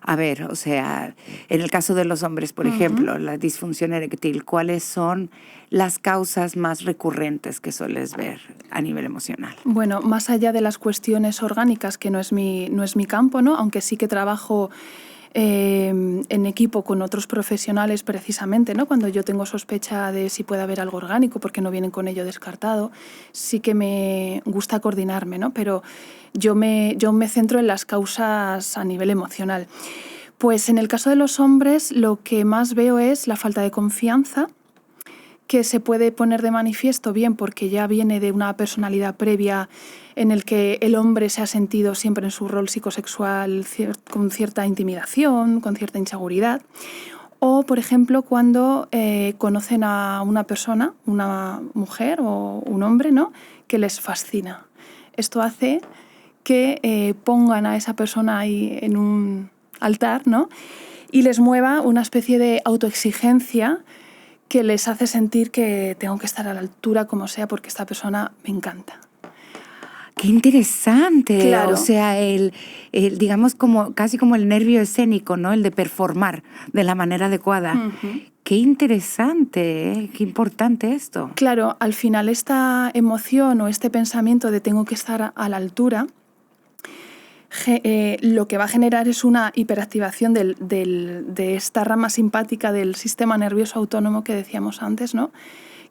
a ver. O sea, en el caso de los hombres, por ejemplo, la disfunción eréctil, ¿cuáles son las causas más recurrentes que sueles ver a nivel emocional? Bueno, más allá de las cuestiones orgánicas, que no es mi campo, ¿no? Aunque sí que trabajo en equipo con otros profesionales precisamente, ¿no? Cuando yo tengo sospecha de si puede haber algo orgánico porque no vienen con ello descartado, sí que me gusta coordinarme, ¿no? Pero yo me centro en las causas a nivel emocional. Pues en el caso de los hombres lo que más veo es la falta de confianza, que se puede poner de manifiesto bien porque ya viene de una personalidad previa en el que el hombre se ha sentido siempre en su rol psicosexual con cierta intimidación, con cierta inseguridad. O, por ejemplo, cuando conocen a una persona, una mujer o un hombre, ¿no?, que les fascina. Esto hace que pongan a esa persona ahí en un altar, ¿no?, y les mueva una especie de autoexigencia que les hace sentir que tengo que estar a la altura como sea porque esta persona me encanta. ¡Qué interesante! Claro. O sea, digamos, casi como el nervio escénico, ¿no? El de performar de la manera adecuada. ¡Qué interesante! ¡Qué importante esto! Claro, al final esta emoción o este pensamiento de tengo que estar a la altura lo que va a generar es una hiperactivación de esta rama simpática del sistema nervioso autónomo que decíamos antes, ¿no?,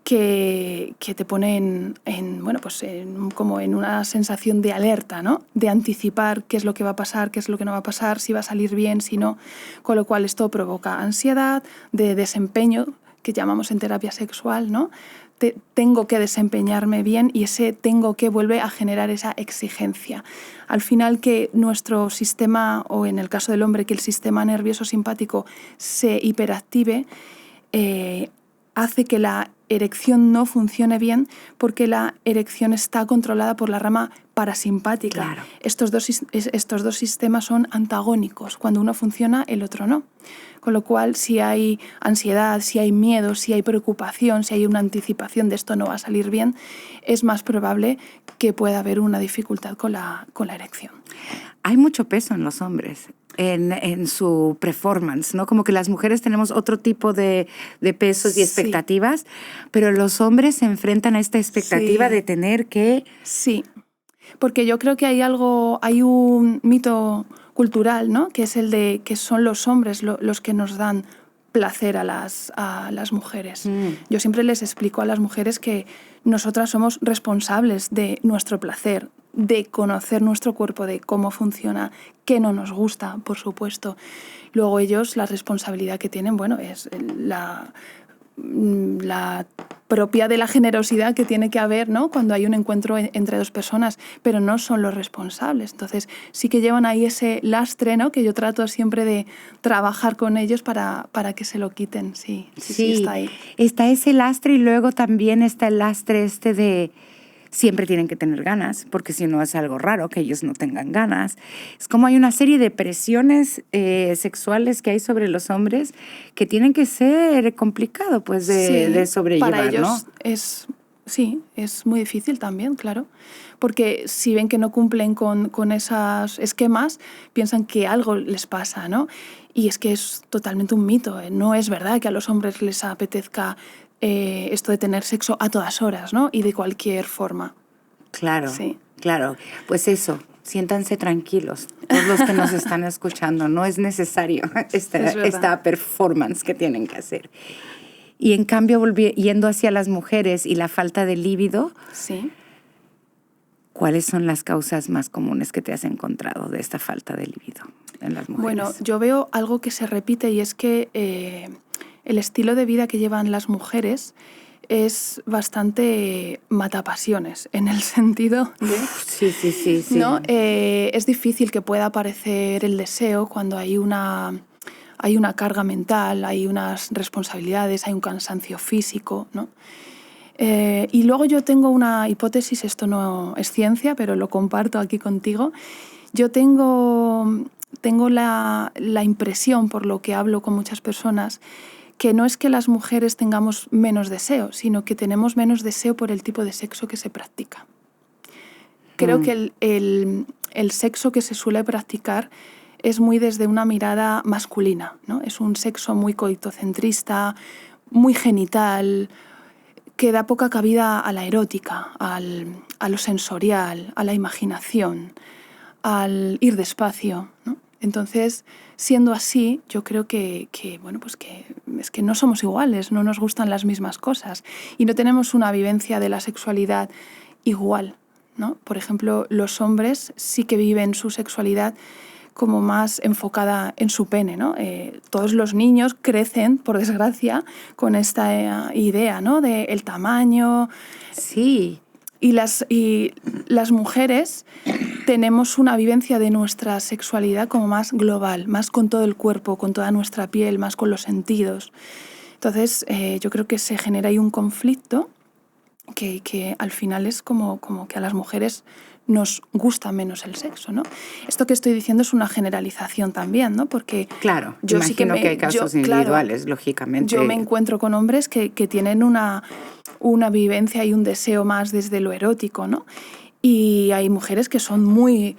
que te pone como en una sensación de alerta, ¿no?, de anticipar qué es lo que va a pasar, qué es lo que no va a pasar, si va a salir bien, si no. Con lo cual esto provoca ansiedad, de desempeño, que llamamos en terapia sexual, ¿no? Tengo que desempeñarme bien y ese tengo que vuelve a generar esa exigencia. Al final que nuestro sistema, o en el caso del hombre, que el sistema nervioso simpático se hiperactive, hace que la erección no funcione bien porque la erección está controlada por la rama parasimpática. Claro. Estos dos sistemas son antagónicos. Cuando uno funciona, el otro no. Con lo cual, si hay ansiedad, si hay miedo, si hay preocupación, si hay una anticipación de esto no va a salir bien, es más probable que pueda haber una dificultad con la erección. Hay mucho peso en los hombres, en su performance, ¿no? Como que las mujeres tenemos otro tipo de pesos y expectativas, pero los hombres se enfrentan a esta expectativa de tener que... Sí, porque yo creo que hay un mito cultural, ¿no?, que es el de que son los hombres los que nos dan placer a las mujeres. Yo siempre les explico a las mujeres que nosotras somos responsables de nuestro placer, de conocer nuestro cuerpo, de cómo funciona, qué no nos gusta, por supuesto. Luego ellos, la responsabilidad que tienen, bueno, es la propia de la generosidad que tiene que haber, ¿no?, cuando hay un encuentro entre dos personas, pero no son los responsables. Entonces sí que llevan ahí ese lastre, ¿no?, que yo trato siempre de trabajar con ellos para que se lo quiten. Sí, está ahí. Está ese lastre y luego también está el lastre de... Siempre tienen que tener ganas, porque si no es algo raro que ellos no tengan ganas. Es como hay una serie de presiones sexuales que hay sobre los hombres que tienen que ser complicado, pues, de sobrellevar, para ellos, ¿no? es muy difícil también, claro. Porque si ven que no cumplen con esos esquemas, piensan que algo les pasa, ¿no? Y es que es totalmente un mito. No es verdad que a los hombres les apetezca esto de tener sexo a todas horas, ¿no?, y de cualquier forma. Claro, Sí. Claro. Pues eso, siéntanse tranquilos, todos los que nos están escuchando. No es necesario esta performance que tienen que hacer. Y en cambio, yendo hacia las mujeres y la falta de líbido, sí, ¿cuáles son las causas más comunes que te has encontrado de esta falta de líbido en las mujeres? Bueno, yo veo algo que se repite y es que el estilo de vida que llevan las mujeres es bastante matapasiones, en el sentido de... Sí. ¿no? Es difícil que pueda aparecer el deseo cuando hay una carga mental, hay unas responsabilidades, hay un cansancio físico, ¿no? Y luego yo tengo una hipótesis, esto no es ciencia, pero lo comparto aquí contigo. Yo tengo la impresión, por lo que hablo con muchas personas, que no es que las mujeres tengamos menos deseo, sino que tenemos menos deseo por el tipo de sexo que se practica. Creo que el sexo que se suele practicar es muy desde una mirada masculina, ¿no? Es un sexo muy coitocentrista, muy genital, que da poca cabida a la erótica, a lo sensorial, a la imaginación, al ir despacio, ¿no? Entonces, siendo así, yo creo que es que no somos iguales, no nos gustan las mismas cosas y no tenemos una vivencia de la sexualidad igual, ¿no? Por ejemplo, los hombres sí que viven su sexualidad como más enfocada en su pene, ¿no? Todos los niños crecen, por desgracia, con esta idea, ¿no? De el tamaño. Sí. Y las mujeres tenemos una vivencia de nuestra sexualidad como más global, más con todo el cuerpo, con toda nuestra piel, más con los sentidos. Entonces, yo creo que se genera ahí un conflicto que al final es como que a las mujeres nos gusta menos el sexo, ¿no? Esto que estoy diciendo es una generalización también, ¿no? Porque claro, yo imagino que hay casos individuales, lógicamente. Yo me encuentro con hombres que tienen una vivencia y un deseo más desde lo erótico, ¿no? Y hay mujeres que son muy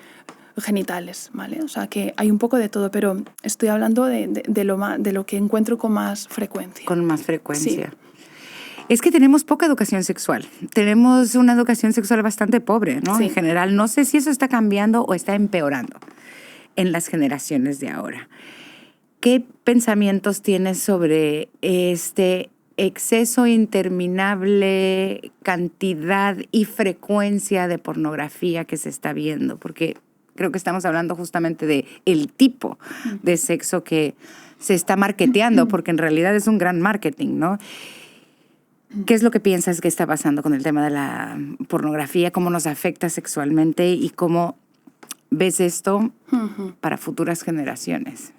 genitales, ¿vale? O sea, que hay un poco de todo, pero estoy hablando de lo que encuentro con más frecuencia. Con más frecuencia. Sí. Es que tenemos poca educación sexual. Tenemos una educación sexual bastante pobre, ¿no? Sí. En general, no sé si eso está cambiando o está empeorando en las generaciones de ahora. ¿Qué pensamientos tienes sobre este exceso interminable, cantidad y frecuencia de pornografía que se está viendo? Porque creo que estamos hablando justamente de el tipo de sexo que se está marketeando, porque en realidad es un gran marketing, ¿no? ¿Qué es lo que piensas que está pasando con el tema de la pornografía? ¿Cómo nos afecta sexualmente? ¿Y cómo ves esto para futuras generaciones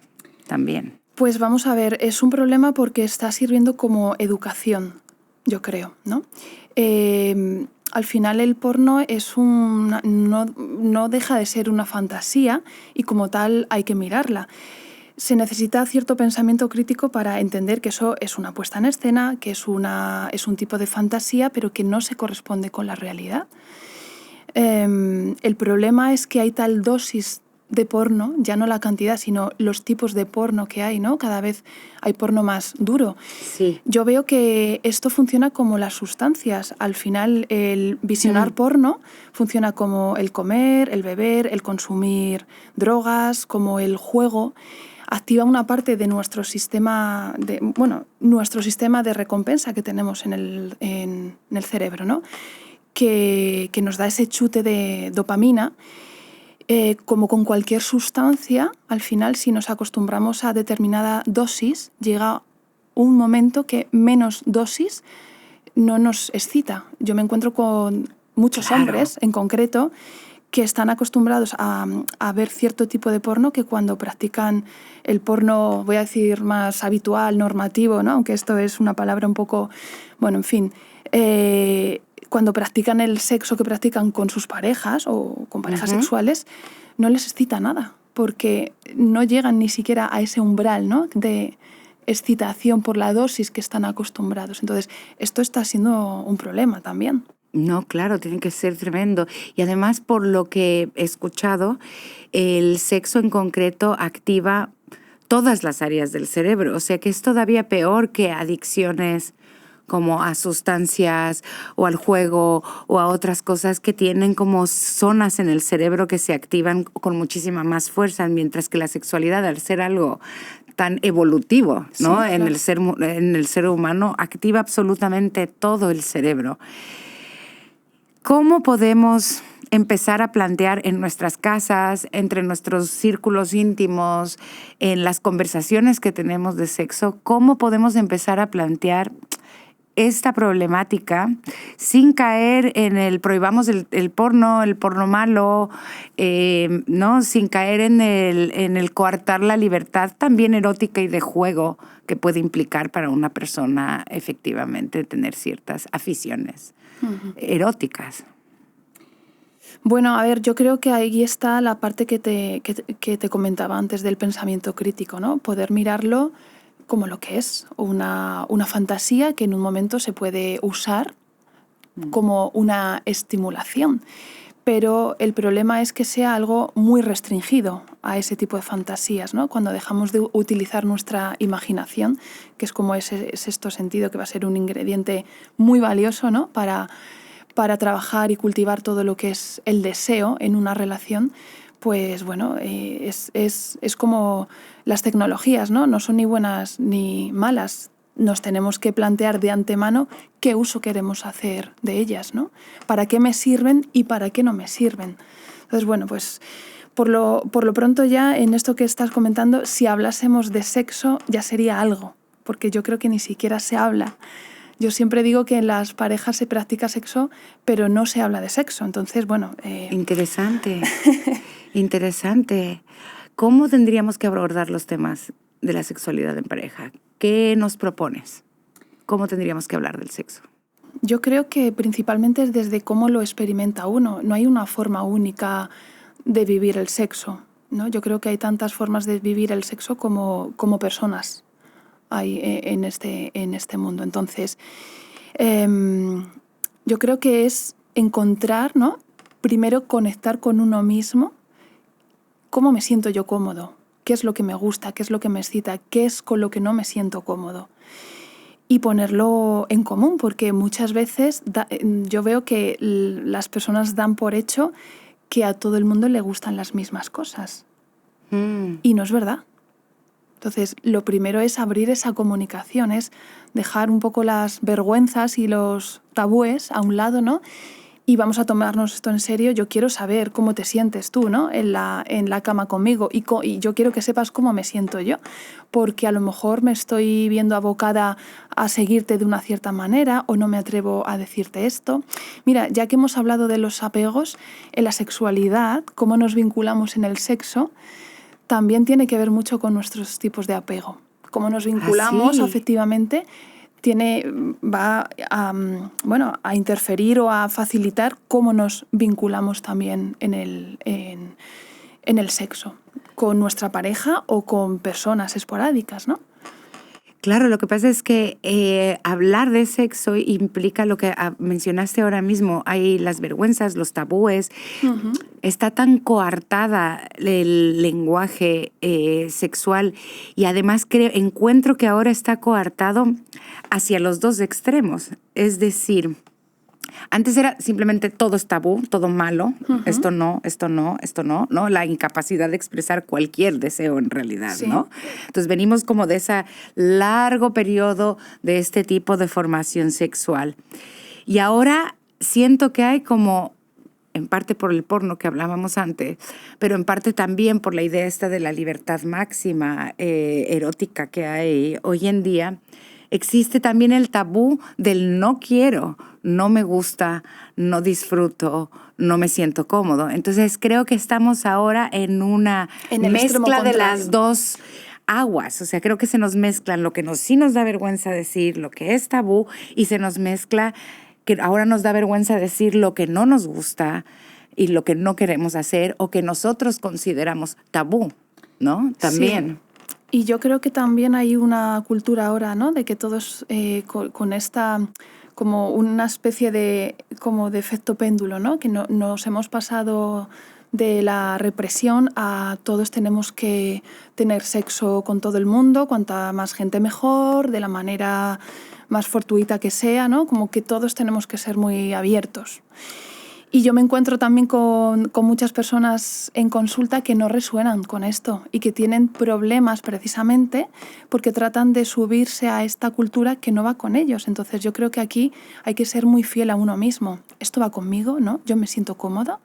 también? Pues vamos a ver, es un problema porque está sirviendo como educación, yo creo, ¿no? Al final el porno es no deja de ser una fantasía y como tal hay que mirarla. Se necesita cierto pensamiento crítico para entender que eso es una puesta en escena, que es un tipo de fantasía, pero que no se corresponde con la realidad. El problema es que hay tal dosis de porno, ya no la cantidad, sino los tipos de porno que hay, ¿no? Cada vez hay porno más duro. Sí. Yo veo que esto funciona como las sustancias. Al final, el visionar porno funciona como el comer, el beber, el consumir drogas, como el juego. Activa una parte de nuestro sistema de recompensa que tenemos en el cerebro, ¿no? Que nos da ese chute de dopamina. Como con cualquier sustancia, al final, si nos acostumbramos a determinada dosis, llega un momento que menos dosis no nos excita. Yo me encuentro con muchos hombres, en concreto, que están acostumbrados a ver cierto tipo de porno que cuando practican el porno, voy a decir, más habitual, normativo, ¿no? Aunque esto es una palabra un poco... Bueno, en fin... cuando practican el sexo que practican con sus parejas o con parejas sexuales, no les excita nada, porque no llegan ni siquiera a ese umbral, ¿no? De excitación por la dosis que están acostumbrados. Entonces, esto está siendo un problema también. No, claro, tiene que ser tremendo. Y además, por lo que he escuchado, el sexo en concreto activa todas las áreas del cerebro. O sea que es todavía peor que adicciones como a sustancias o al juego o a otras cosas que tienen como zonas en el cerebro que se activan con muchísima más fuerza, mientras que la sexualidad, al ser algo tan evolutivo, ¿no? Sí, claro. en el ser humano, activa absolutamente todo el cerebro. ¿Cómo podemos empezar a plantear en nuestras casas, entre nuestros círculos íntimos, en las conversaciones que tenemos de sexo, cómo podemos empezar a plantear esta problemática sin caer en prohibamos el porno malo, ¿no? Sin caer en el coartar la libertad también erótica y de juego que puede implicar para una persona efectivamente tener ciertas aficiones eróticas. Bueno, a ver, yo creo que ahí está la parte que te comentaba antes del pensamiento crítico, ¿no? Poder mirarlo como lo que es, una fantasía que en un momento se puede usar como una estimulación. Pero el problema es que sea algo muy restringido a ese tipo de fantasías, ¿no? Cuando dejamos de utilizar nuestra imaginación, que es como ese sexto sentido que va a ser un ingrediente muy valioso, ¿no? para trabajar y cultivar todo lo que es el deseo en una relación, pues bueno, es como las tecnologías, ¿no? No son ni buenas ni malas. Nos tenemos que plantear de antemano qué uso queremos hacer de ellas, ¿no? Para qué me sirven y para qué no me sirven. Entonces, bueno, pues por lo pronto ya en esto que estás comentando, si hablásemos de sexo ya sería algo, porque yo creo que ni siquiera se habla. Yo siempre digo que en las parejas se practica sexo, pero no se habla de sexo. Entonces, bueno... Interesante, interesante. ¿Cómo tendríamos que abordar los temas de la sexualidad en pareja? ¿Qué nos propones? ¿Cómo tendríamos que hablar del sexo? Yo creo que principalmente es desde cómo lo experimenta uno. No hay una forma única de vivir el sexo, ¿no? Yo creo que hay tantas formas de vivir el sexo como personas hay en este mundo. Entonces, yo creo que es encontrar, ¿no? Primero conectar con uno mismo, cómo me siento yo cómodo, qué es lo que me gusta, qué es lo que me excita, qué es con lo que no me siento cómodo. Y ponerlo en común, porque muchas veces yo veo que las personas dan por hecho que a todo el mundo le gustan las mismas cosas. Y no es verdad. Entonces, lo primero es abrir esa comunicación, es dejar un poco las vergüenzas y los tabúes a un lado, ¿no? Y vamos a tomarnos esto en serio. Yo quiero saber cómo te sientes tú, ¿no? En la cama conmigo. Y yo quiero que sepas cómo me siento yo. Porque a lo mejor me estoy viendo abocada a seguirte de una cierta manera o no me atrevo a decirte esto. Mira, ya que hemos hablado de los apegos, en la sexualidad, cómo nos vinculamos en el sexo, también tiene que ver mucho con nuestros tipos de apego. Cómo nos vinculamos afectivamente va a interferir o a facilitar cómo nos vinculamos también en el sexo, con nuestra pareja o con personas esporádicas, ¿no? Claro, lo que pasa es que hablar de sexo implica lo que mencionaste ahora mismo. Hay las vergüenzas, los tabúes. Uh-huh. Está tan coartada el lenguaje sexual y además encuentro que ahora está coartado hacia los dos extremos. Es decir, antes era simplemente todo es tabú, todo malo, uh-huh. esto no, ¿no? La incapacidad de expresar cualquier deseo en realidad, sí. ¿no? Entonces venimos como de ese largo periodo de este tipo de formación sexual. Y ahora siento que hay como, en parte por el porno que hablábamos antes, pero en parte también por la idea esta de la libertad máxima erótica que hay hoy en día, existe también el tabú del no quiero, no me gusta, no disfruto, no me siento cómodo. Entonces creo que estamos ahora en una mezcla de las dos aguas. O sea, creo que se nos mezclan lo que sí nos da vergüenza decir, lo que es tabú, y se nos mezcla que ahora nos da vergüenza decir lo que no nos gusta y lo que no queremos hacer o que nosotros consideramos tabú, ¿no? También. Sí. Y yo creo que también hay una cultura ahora, ¿no? De que todos con esta, como una especie de efecto péndulo, ¿no? Que nos hemos pasado de la represión a todos tenemos que tener sexo con todo el mundo, cuanta más gente mejor, de la manera más fortuita que sea, ¿no? Como que todos tenemos que ser muy abiertos. Y yo me encuentro también con muchas personas en consulta que no resuenan con esto y que tienen problemas precisamente porque tratan de subirse a esta cultura que no va con ellos. Entonces yo creo que aquí hay que ser muy fiel a uno mismo. Esto va conmigo, ¿no? Yo me siento cómoda,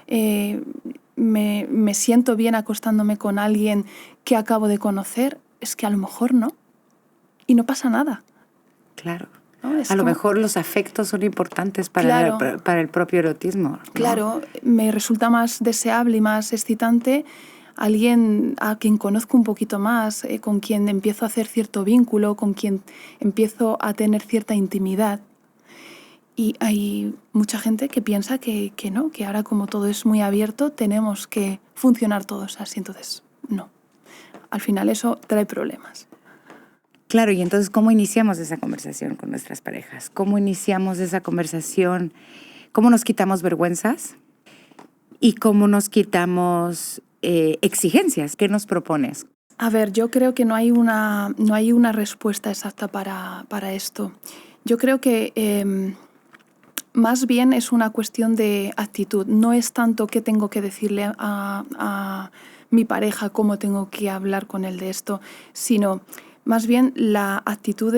me siento bien acostándome con alguien que acabo de conocer. Es que a lo mejor no. Y no pasa nada. Claro. ¿no? A lo mejor los afectos son importantes Claro. para el propio erotismo, ¿no? Claro, me resulta más deseable y más excitante alguien a quien conozco un poquito más, con quien empiezo a hacer cierto vínculo, con quien empiezo a tener cierta intimidad. Y hay mucha gente que piensa que no, que ahora como todo es muy abierto tenemos que funcionar todos así. Entonces, no. Al final eso trae problemas. Claro, y entonces, ¿cómo iniciamos esa conversación con nuestras parejas? ¿Cómo iniciamos esa conversación? ¿Cómo nos quitamos vergüenzas? ¿Y cómo nos quitamos exigencias? ¿Qué nos propones? A ver, yo creo que no hay una respuesta exacta para esto. Yo creo que más bien es una cuestión de actitud. No es tanto qué tengo que decirle a mi pareja, cómo tengo que hablar con él de esto, sino más bien la actitud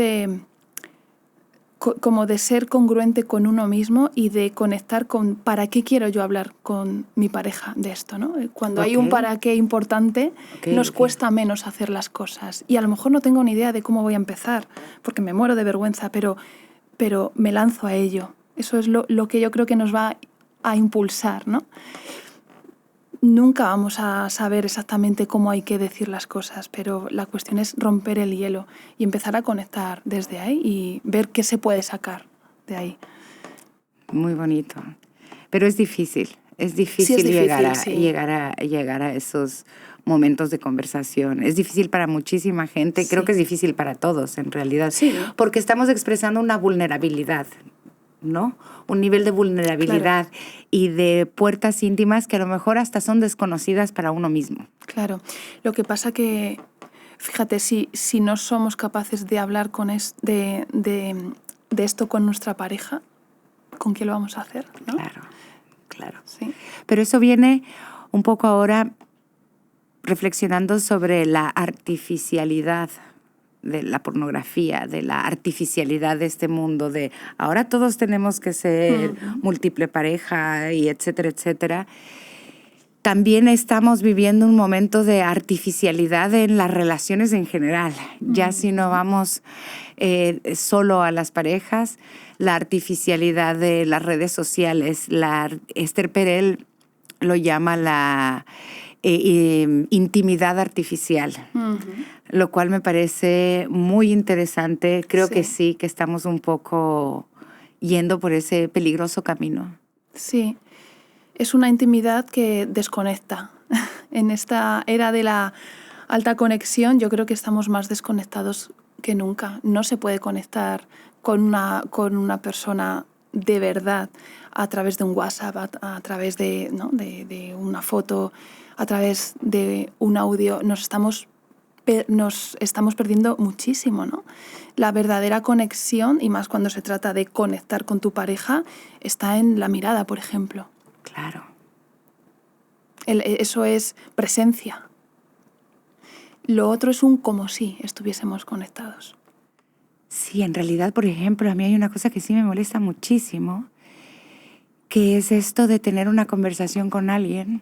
como de ser congruente con uno mismo y de conectar con para qué quiero yo hablar con mi pareja de esto, ¿no? Cuando hay un para qué importante, nos cuesta menos hacer las cosas. Y a lo mejor no tengo ni idea de cómo voy a empezar, porque me muero de vergüenza, pero me lanzo a ello. Eso es lo que yo creo que nos va a impulsar, ¿no? Nunca vamos a saber exactamente cómo hay que decir las cosas, pero la cuestión es romper el hielo y empezar a conectar desde ahí y ver qué se puede sacar de ahí. Muy bonito. Pero es difícil. Es difícil, Sí, es difícil, llegar a esos momentos de conversación. Es difícil para muchísima gente. Creo que es difícil para todos, en realidad. Sí. Porque estamos expresando una vulnerabilidad, ¿no? Un nivel de vulnerabilidad y de puertas íntimas que a lo mejor hasta son desconocidas para uno mismo. Claro. Lo que pasa que, fíjate, si no somos capaces de hablar de esto con nuestra pareja, ¿con qué lo vamos a hacer? ¿No? Claro. Sí. Pero eso viene un poco ahora reflexionando sobre la artificialidad de la pornografía, de la artificialidad de este mundo, de ahora todos tenemos que ser múltiple pareja y etcétera, etcétera. También estamos viviendo un momento de artificialidad en las relaciones en general. Ya si no vamos solo a las parejas, la artificialidad de las redes sociales. Esther Perel lo llama la intimidad artificial, lo cual me parece muy interesante. Creo que sí, que estamos un poco yendo por ese peligroso camino. Sí. Es una intimidad que desconecta. En esta era de la alta conexión, yo creo que estamos más desconectados que nunca. No se puede conectar con una persona de verdad a través de un WhatsApp, a través de una foto, a través de un audio. Nos estamos perdiendo muchísimo, ¿no? La verdadera conexión, y más cuando se trata de conectar con tu pareja, está en la mirada, por ejemplo. Claro. Eso es presencia. Lo otro es un como si estuviésemos conectados. Sí, en realidad, por ejemplo, a mí hay una cosa que sí me molesta muchísimo, que es esto de tener una conversación con alguien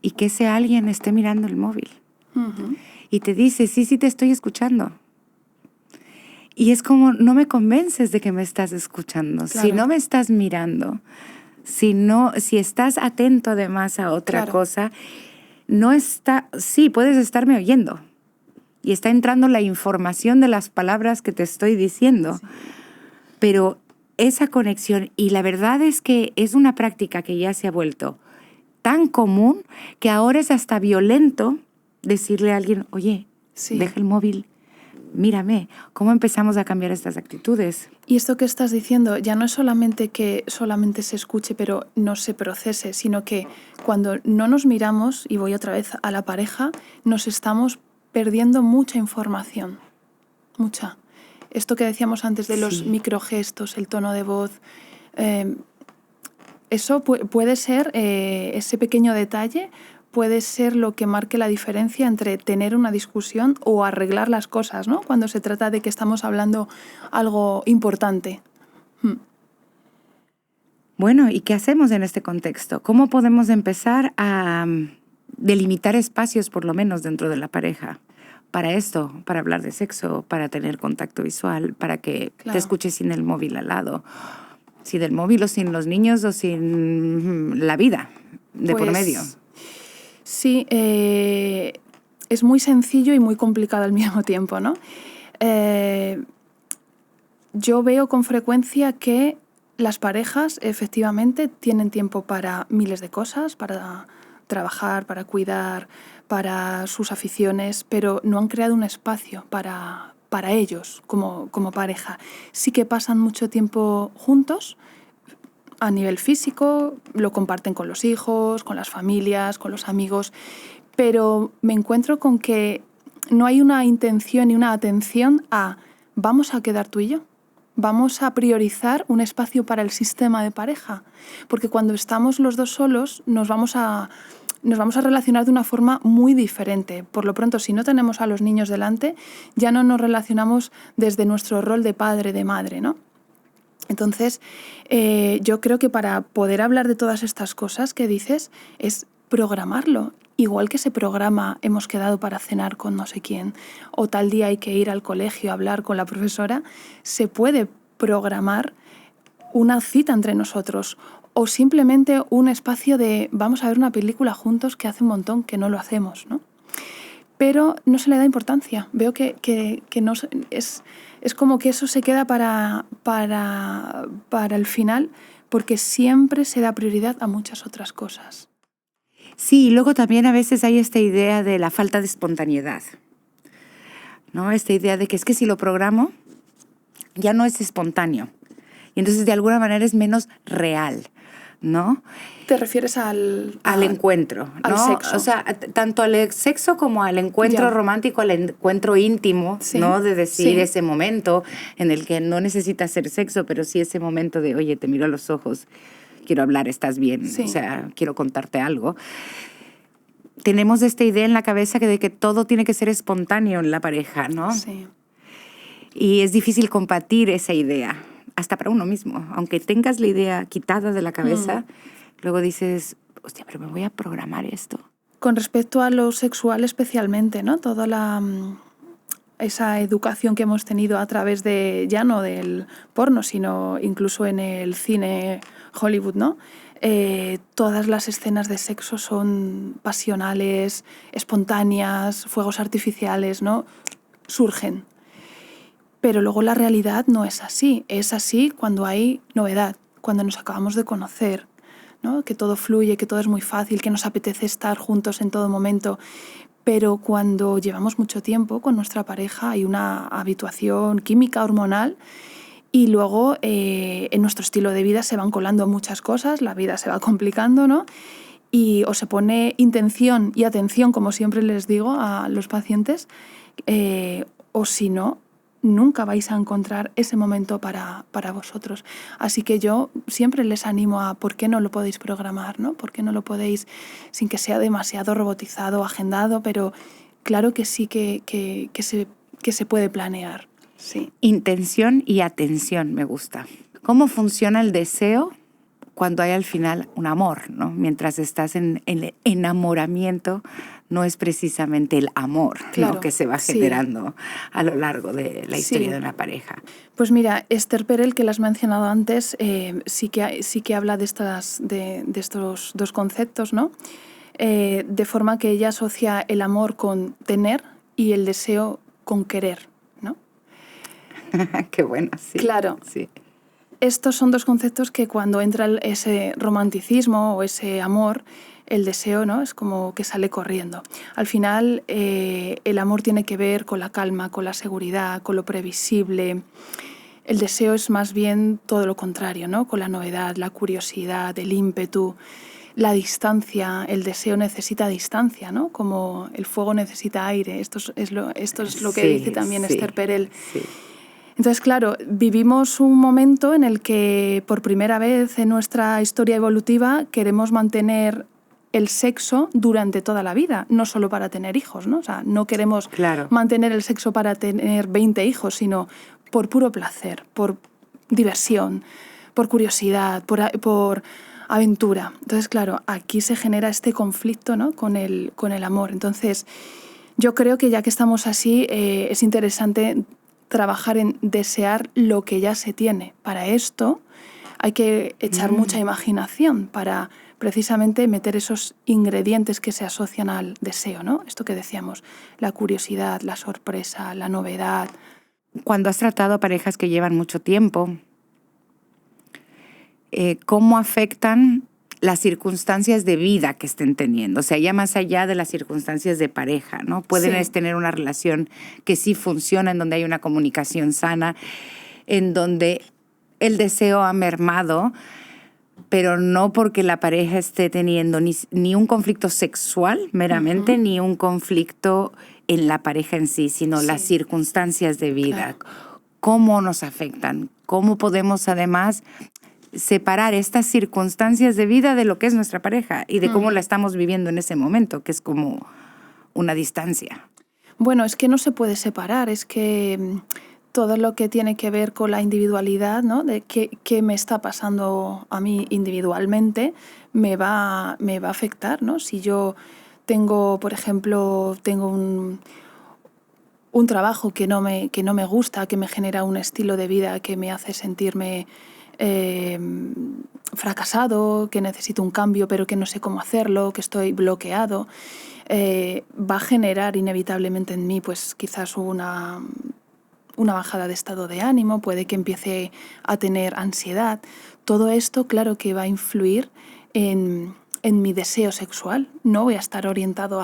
y que ese alguien esté mirando el móvil. Y te dice, sí, te estoy escuchando. Y es como, no me convences de que me estás escuchando. Claro. Si no me estás mirando, si estás atento además a otra cosa, sí, puedes estarme oyendo. Y está entrando la información de las palabras que te estoy diciendo. Sí. Pero esa conexión, y la verdad es que es una práctica que ya se ha vuelto tan común que ahora es hasta violento decirle a alguien, oye, deja el móvil, mírame. ¿Cómo empezamos a cambiar estas actitudes? Y esto que estás diciendo ya no es solamente que solamente se escuche pero no se procese, sino que cuando no nos miramos, y voy otra vez a la pareja, nos estamos perdiendo mucha información. Mucha. Esto que decíamos antes de los microgestos, el tono de voz, eso puede ser, ese pequeño detalle puede ser lo que marque la diferencia entre tener una discusión o arreglar las cosas, ¿no? Cuando se trata de que estamos hablando algo importante. Bueno, ¿y qué hacemos en este contexto? ¿Cómo podemos empezar a delimitar espacios, por lo menos, dentro de la pareja, para esto, para hablar de sexo, para tener contacto visual, para que te escuches sin el móvil al lado. Sin el móvil o sin los niños o sin la vida de por medio. Sí, es muy sencillo y muy complicado al mismo tiempo, ¿no? Yo veo con frecuencia que las parejas efectivamente tienen tiempo para miles de cosas, para trabajar, para cuidar, para sus aficiones, pero no han creado un espacio para ellos como pareja. Sí que pasan mucho tiempo juntos a nivel físico, lo comparten con los hijos, con las familias, con los amigos, pero me encuentro con que no hay una intención y una atención a vamos a quedar tú y yo. Vamos a priorizar un espacio para el sistema de pareja, porque cuando estamos los dos solos nos vamos a relacionar de una forma muy diferente. Por lo pronto, si no tenemos a los niños delante, ya no nos relacionamos desde nuestro rol de padre, de madre, ¿no? Entonces, yo creo que para poder hablar de todas estas cosas que dices es programarlo. Igual que se programa, hemos quedado para cenar con no sé quién, o tal día hay que ir al colegio a hablar con la profesora, se puede programar una cita entre nosotros o simplemente un espacio de vamos a ver una película juntos que hace un montón que no lo hacemos, ¿no? Pero no se le da importancia. Veo que no es como que eso se queda para el final porque siempre se da prioridad a muchas otras cosas. Sí, y luego también a veces hay esta idea de la falta de espontaneidad, ¿no? Esta idea de que es que si lo programo, ya no es espontáneo. Y entonces de alguna manera es menos real, ¿no? ¿Te refieres al encuentro, ¿no? Al sexo. O sea, tanto al sexo como al encuentro romántico, al encuentro íntimo, sí, ¿no? De decir sí. Ese momento en el que no necesitas hacer sexo, pero sí ese momento de, oye, te miro a los ojos, quiero hablar, estás bien, Sí. o sea, quiero contarte algo. Tenemos esta idea en la cabeza de que todo tiene que ser espontáneo en la pareja, ¿no? Sí. Y es difícil combatir esa idea, hasta para uno mismo. Aunque tengas la idea quitada de la cabeza, luego dices, hostia, pero me voy a programar esto. Con respecto a lo sexual especialmente, ¿no? Toda esa educación que hemos tenido a través de, ya no del porno, sino incluso en el cine Hollywood, ¿no? Todas las escenas de sexo son pasionales, espontáneas, fuegos artificiales, ¿no? Surgen. Pero luego la realidad no es así. Es así cuando hay novedad, cuando nos acabamos de conocer, ¿no? Que todo fluye, que todo es muy fácil, que nos apetece estar juntos en todo momento. Pero cuando llevamos mucho tiempo con nuestra pareja hay una habituación química, hormonal, y luego en nuestro estilo de vida se van colando muchas cosas, la vida se va complicando, ¿no? Y o se pone intención y atención, como siempre les digo a los pacientes, o si no, nunca vais a encontrar ese momento para vosotros. Así que yo siempre les animo a por qué no lo podéis programar, ¿no? ¿Por qué no lo podéis, sin que sea demasiado robotizado, agendado? Pero claro que sí que se puede planear. Sí. Intención y atención me gusta. ¿Cómo funciona el deseo cuando hay al final un amor, ¿no? Mientras estás en el enamoramiento, no es precisamente el amor, claro, lo que se va generando a lo largo de la historia de una pareja. Pues mira, Esther Perel, que la has mencionado antes, sí que habla de estos dos conceptos, ¿no? De forma que ella asocia el amor con tener y el deseo con querer, ¿no? Qué bueno, sí. Claro. Sí. Estos son dos conceptos que cuando entra ese romanticismo o ese amor, el deseo, ¿no? Es como que sale corriendo. Al final, el amor tiene que ver con la calma, con la seguridad, con lo previsible. El deseo es más bien todo lo contrario, ¿no? Con la novedad, la curiosidad, el ímpetu, la distancia. El deseo necesita distancia, ¿no? Como el fuego necesita aire. Esto es lo que dice también Esther Perel. Sí. Entonces, claro, vivimos un momento en el que por primera vez en nuestra historia evolutiva queremos mantener el sexo durante toda la vida, no solo para tener hijos, ¿no? O sea, no queremos mantener el sexo para tener 20 hijos, sino por puro placer, por diversión, por curiosidad, por aventura. Entonces, claro, aquí se genera este conflicto, ¿no? con el amor. Entonces, Yo creo que ya que estamos así, es interesante trabajar en desear lo que ya se tiene. Para esto hay que echar mucha imaginación para precisamente meter esos ingredientes que se asocian al deseo, ¿no? Esto que decíamos, la curiosidad, la sorpresa, la novedad. Cuando has tratado a parejas que llevan mucho tiempo, ¿cómo afectan las circunstancias de vida que estén teniendo? O sea, ya más allá de las circunstancias de pareja, ¿no? Pueden Sí. tener una relación que sí funciona, en donde hay una comunicación sana, en donde el deseo ha mermado, pero no porque la pareja esté teniendo ni un conflicto sexual meramente, ni un conflicto en la pareja en sí, sino las circunstancias de vida. Claro. ¿Cómo nos afectan? ¿Cómo podemos además separar estas circunstancias de vida de lo que es nuestra pareja y de cómo la estamos viviendo en ese momento, que es como una distancia? Bueno, es que no se puede separar, es que todo lo que tiene que ver con la individualidad, ¿no? De qué me está pasando a mí individualmente, me va a afectar, ¿no? Si yo tengo, por ejemplo, un trabajo que no me gusta, que me genera un estilo de vida que me hace sentirme fracasado, que necesito un cambio pero que no sé cómo hacerlo, que estoy bloqueado, va a generar inevitablemente en mí pues quizás una bajada de estado de ánimo, puede que empiece a tener ansiedad. Todo esto, claro que va a influir en mi deseo sexual. No voy a estar orientado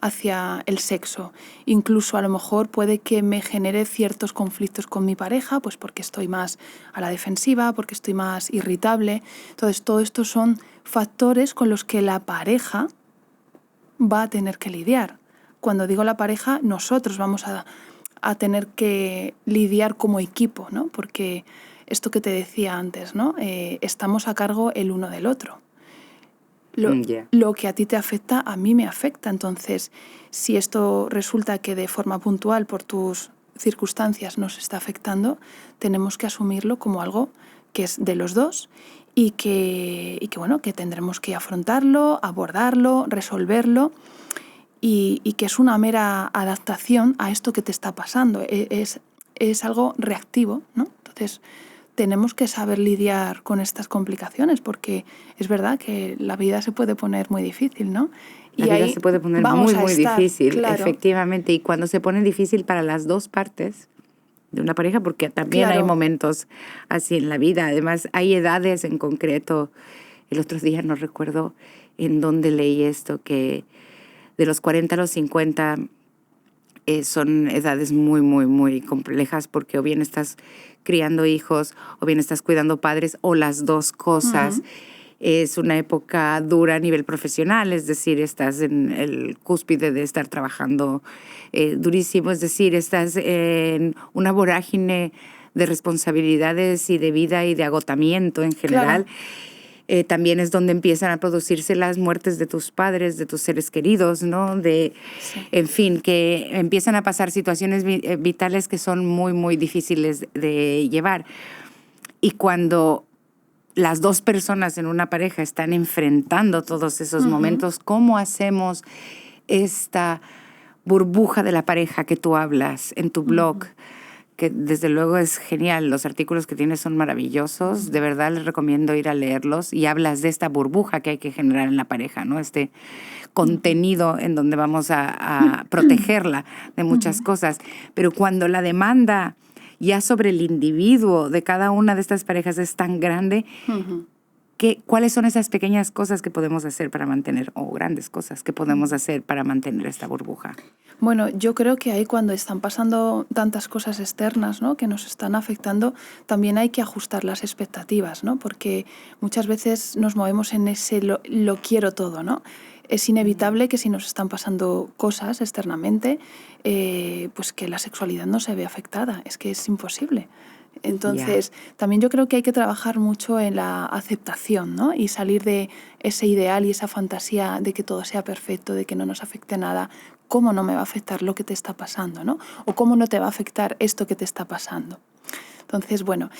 hacia el sexo. Incluso a lo mejor puede que me genere ciertos conflictos con mi pareja, pues porque estoy más a la defensiva, porque estoy más irritable. Entonces, todo esto son factores con los que la pareja va a tener que lidiar. Cuando digo la pareja, nosotros vamos a tener que lidiar como equipo, ¿no? Porque esto que te decía antes, ¿no? Estamos a cargo el uno del otro. Lo que a ti te afecta, a mí me afecta. Entonces, si esto resulta que de forma puntual por tus circunstancias nos está afectando, tenemos que asumirlo como algo que es de los dos y que tendremos que afrontarlo, abordarlo, resolverlo y que es una mera adaptación a esto que te está pasando. Es algo reactivo, ¿no? Entonces, tenemos que saber lidiar con estas complicaciones porque es verdad que la vida se puede poner muy difícil, ¿no? La vida se puede poner muy, muy difícil, claro. Efectivamente. Y cuando se pone difícil para las dos partes de una pareja, porque también hay momentos así en la vida. Además, hay edades en concreto. El otro día no recuerdo en dónde leí esto, que de los 40 a los 50 son edades muy, muy, muy complejas porque o bien estás criando hijos o bien estás cuidando padres o las dos cosas. Es una época dura a nivel profesional, es decir, estás en el cúspide de estar trabajando durísimo, es decir, estás en una vorágine de responsabilidades y de vida y de agotamiento en general. Claro. También es donde empiezan a producirse las muertes de tus padres, de tus seres queridos, ¿no? En fin, que empiezan a pasar situaciones vitales que son muy, muy difíciles de llevar. Y cuando las dos personas en una pareja están enfrentando todos esos momentos, ¿cómo hacemos esta burbuja de la pareja que tú hablas en tu blog? Que desde luego es genial, los artículos que tienes son maravillosos, de verdad les recomiendo ir a leerlos y hablas de esta burbuja que hay que generar en la pareja, ¿no? Este contenido en donde vamos a protegerla de muchas cosas, pero cuando la demanda ya sobre el individuo de cada una de estas parejas es tan grande, ¿cuáles son esas pequeñas cosas que podemos hacer para mantener, o grandes cosas que podemos hacer para mantener esta burbuja? Bueno, yo creo que ahí cuando están pasando tantas cosas externas, ¿no?, que nos están afectando, también hay que ajustar las expectativas, ¿no? Porque muchas veces nos movemos en ese lo quiero todo, ¿no? Es inevitable que si nos están pasando cosas externamente, pues que la sexualidad no se ve afectada. Es que es imposible. Entonces, también yo creo que hay que trabajar mucho en la aceptación, ¿no? Y salir de ese ideal y esa fantasía de que todo sea perfecto, de que no nos afecte nada. ¿Cómo no me va a afectar lo que te está pasando, ¿no? O cómo no te va a afectar esto que te está pasando. Entonces, bueno,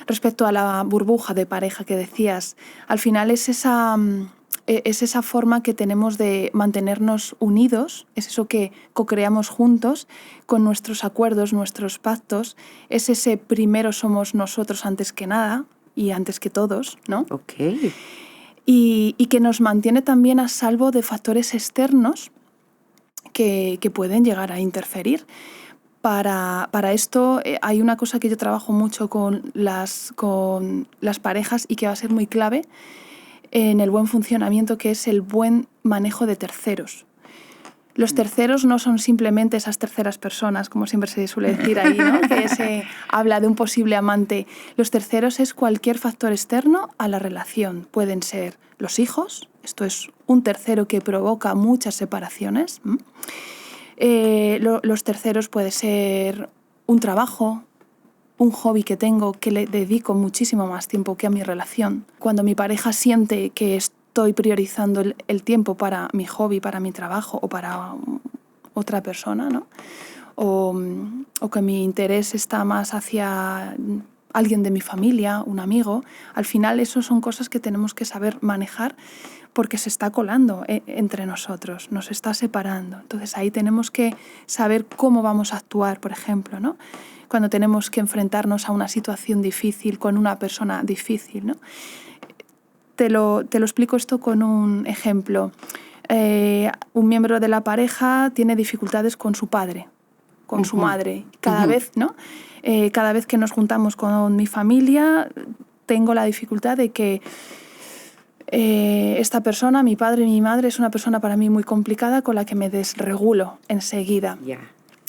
respecto a la burbuja de pareja que decías, al final es es esa forma que tenemos de mantenernos unidos, es eso que co-creamos juntos con nuestros acuerdos, nuestros pactos, es ese primero somos nosotros antes que nada y antes que todos, ¿no? Ok. Y que nos mantiene también a salvo de factores externos que pueden llegar a interferir. Para esto hay una cosa que yo trabajo mucho con las parejas y que va a ser muy clave en el buen funcionamiento, que es el buen manejo de terceros. Los terceros no son simplemente esas terceras personas, como siempre se suele decir ahí, ¿no? Que se habla de un posible amante. Los terceros es cualquier factor externo a la relación. Pueden ser los hijos, esto es un tercero que provoca muchas separaciones. Los terceros puede ser un trabajo, un hobby que tengo que le dedico muchísimo más tiempo que a mi relación. Cuando mi pareja siente que estoy priorizando el tiempo para mi hobby, para mi trabajo o para otra persona, ¿no? O que mi interés está más hacia alguien de mi familia, un amigo, al final eso son cosas que tenemos que saber manejar porque se está colando entre nosotros, nos está separando. Entonces ahí tenemos que saber cómo vamos a actuar, por ejemplo, ¿no? Cuando tenemos que enfrentarnos a una situación difícil con una persona difícil, ¿no? Te lo explico esto con un ejemplo. Un miembro de la pareja tiene dificultades con su padre, con su madre. Cada vez, ¿no? Cada vez que nos juntamos con mi familia, tengo la dificultad de que esta persona, mi padre y mi madre, es una persona para mí muy complicada con la que me desregulo enseguida.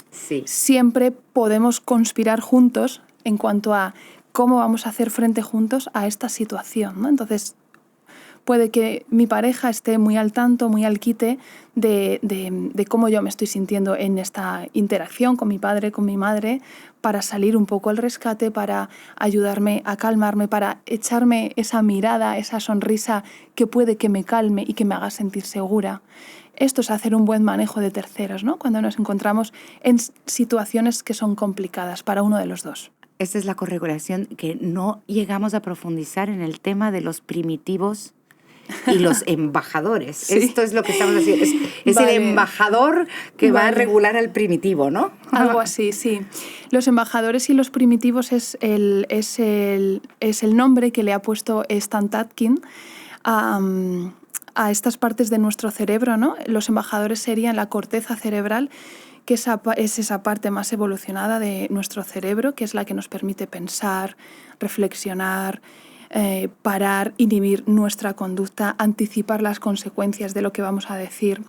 Sí. Siempre podemos conspirar juntos en cuanto a cómo vamos a hacer frente juntos a esta situación, ¿no? Entonces, puede que mi pareja esté muy al tanto, muy al quite de cómo yo me estoy sintiendo en esta interacción con mi padre, con mi madre, para salir un poco al rescate, para ayudarme a calmarme, para echarme esa mirada, esa sonrisa que puede que me calme y que me haga sentir segura. Esto es hacer un buen manejo de terceros, ¿no? Cuando nos encontramos en situaciones que son complicadas para uno de los dos. Esta es la corregulación, que no llegamos a profundizar en el tema de los primitivos y los embajadores. Sí. Esto es lo que estamos haciendo. Es vale. El embajador que va a regular al primitivo, ¿no? Algo así, sí. Los embajadores y los primitivos es el nombre que le ha puesto Stan Tatkin a estas partes de nuestro cerebro, ¿no? Los embajadores serían la corteza cerebral, que es esa parte más evolucionada de nuestro cerebro, que es la que nos permite pensar, reflexionar, parar, inhibir nuestra conducta, anticipar las consecuencias de lo que vamos a decir.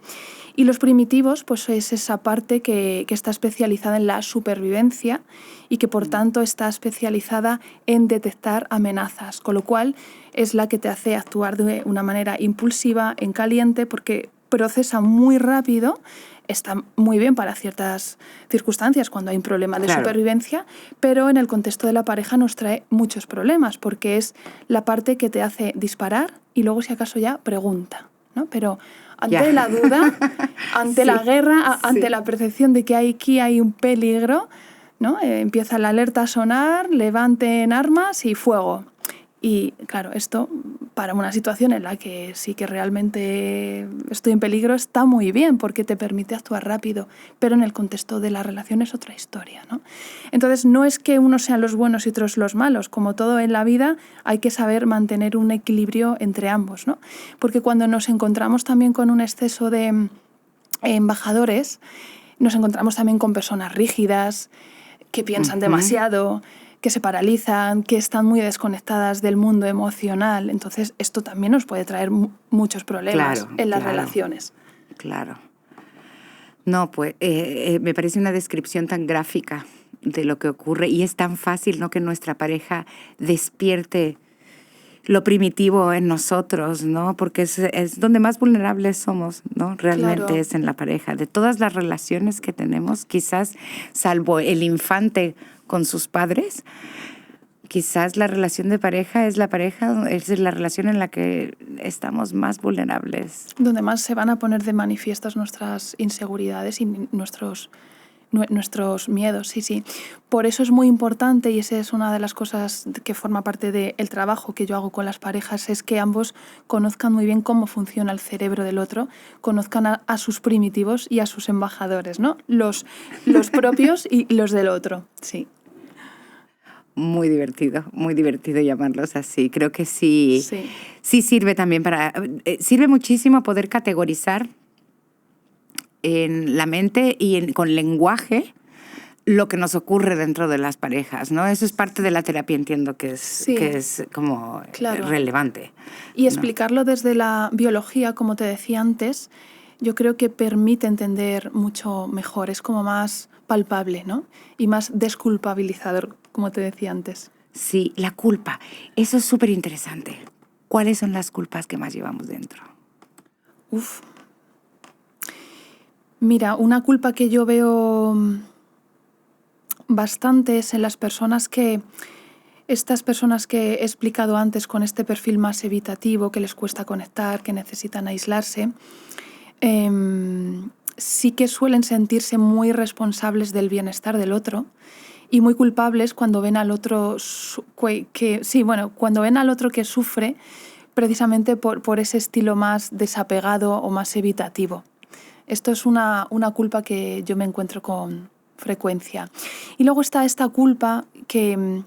Y los primitivos, pues es esa parte que está especializada en la supervivencia y que por tanto está especializada en detectar amenazas, con lo cual es la que te hace actuar de una manera impulsiva, en caliente, porque procesa muy rápido. Está muy bien para ciertas circunstancias cuando hay un problema de supervivencia, pero en el contexto de la pareja nos trae muchos problemas porque es la parte que te hace disparar y luego si acaso ya pregunta, ¿no? Pero ante la duda, ante la guerra, ante la percepción de que aquí hay un peligro, ¿no? Empieza la alerta a sonar, levanten armas y fuego. Y claro, esto para una situación en la que sí que realmente estoy en peligro está muy bien porque te permite actuar rápido, pero en el contexto de la relación es otra historia, ¿no? Entonces no es que unos sean los buenos y otros los malos, como todo en la vida hay que saber mantener un equilibrio entre ambos, ¿no? Porque cuando nos encontramos también con un exceso de embajadores, nos encontramos también con personas rígidas, que piensan demasiado, que se paralizan, que están muy desconectadas del mundo emocional. Entonces, esto también nos puede traer muchos problemas en las relaciones. Claro. No, pues me parece una descripción tan gráfica de lo que ocurre y es tan fácil, ¿no?, que nuestra pareja despierte lo primitivo en nosotros, ¿no? Porque es donde más vulnerables somos, ¿no? Realmente es en la pareja. De todas las relaciones que tenemos, quizás salvo el infante con sus padres, quizás la relación de pareja es la relación en la que estamos más vulnerables. Donde más se van a poner de manifiestas nuestras inseguridades y nuestros nuestros miedos, sí, sí. Por eso es muy importante, y esa es una de las cosas que forma parte del trabajo que yo hago con las parejas, es que ambos conozcan muy bien cómo funciona el cerebro del otro, conozcan a sus primitivos y a sus embajadores, ¿no? Los propios y los del otro, sí. Muy divertido llamarlos así. Creo que sí sirve también sirve muchísimo poder categorizar en la mente y con lenguaje lo que nos ocurre dentro de las parejas, ¿no? Eso es parte de la terapia, entiendo que es como relevante. Y explicarlo desde la biología, como te decía antes, yo creo que permite entender mucho mejor, es como más palpable, ¿no? Y más desculpabilizador, como te decía antes. Sí, la culpa, eso es súper interesante. ¿Cuáles son las culpas que más llevamos dentro? Mira, una culpa que yo veo bastante es en estas personas que he explicado antes con este perfil más evitativo, que les cuesta conectar, que necesitan aislarse, sí que suelen sentirse muy responsables del bienestar del otro y muy culpables cuando ven al otro cuando ven al otro que sufre precisamente por ese estilo más desapegado o más evitativo. Esto es una culpa que yo me encuentro con frecuencia. Y luego está esta culpa que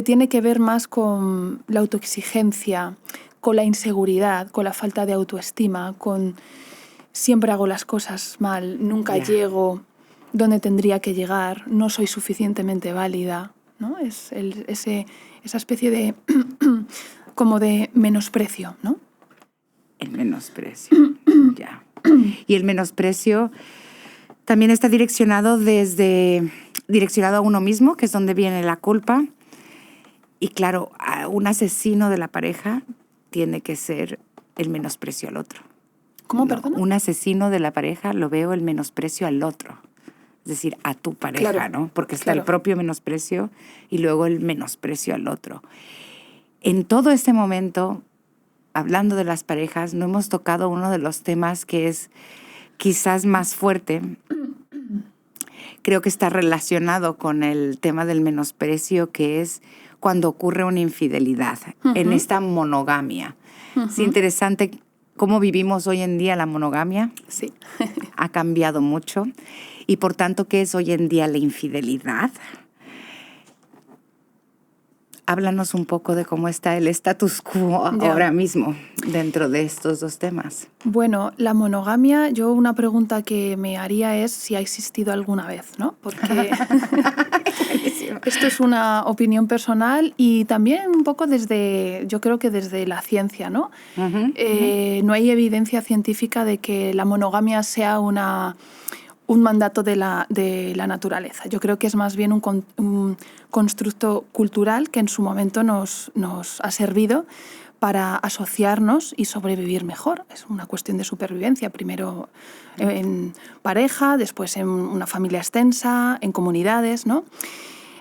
tiene que ver más con la autoexigencia, con la inseguridad, con la falta de autoestima, con siempre hago las cosas mal, nunca llego donde tendría que llegar, no soy suficientemente válida, ¿no? Es esa especie de como de menosprecio, ¿no? El menosprecio, ya. Y el menosprecio también está direccionado a uno mismo, que es donde viene la culpa. Y claro, un asesino de la pareja tiene que ser el menosprecio al otro. ¿Cómo, perdona? Un asesino de la pareja lo veo el menosprecio al otro. Es decir, a tu pareja, ¿no? Porque está el propio menosprecio y luego el menosprecio al otro. En todo este momento, hablando de las parejas, no hemos tocado uno de los temas que es quizás más fuerte. Creo que está relacionado con el tema del menosprecio, que es cuando ocurre una infidelidad en esta monogamia. Es interesante cómo vivimos hoy en día la monogamia. Sí. Ha cambiado mucho. Y por tanto, ¿qué es hoy en día la infidelidad? Háblanos un poco de cómo está el status quo ahora mismo dentro de estos dos temas. Bueno, la monogamia, yo una pregunta que me haría es si ha existido alguna vez, ¿no? Porque esto es una opinión personal y también un poco yo creo que desde la ciencia, ¿no? No hay evidencia científica de que la monogamia sea un mandato de la naturaleza. Yo creo que es más bien un constructo cultural que en su momento nos ha servido para asociarnos y sobrevivir mejor. Es una cuestión de supervivencia, primero en pareja, después en una familia extensa, en comunidades, ¿no?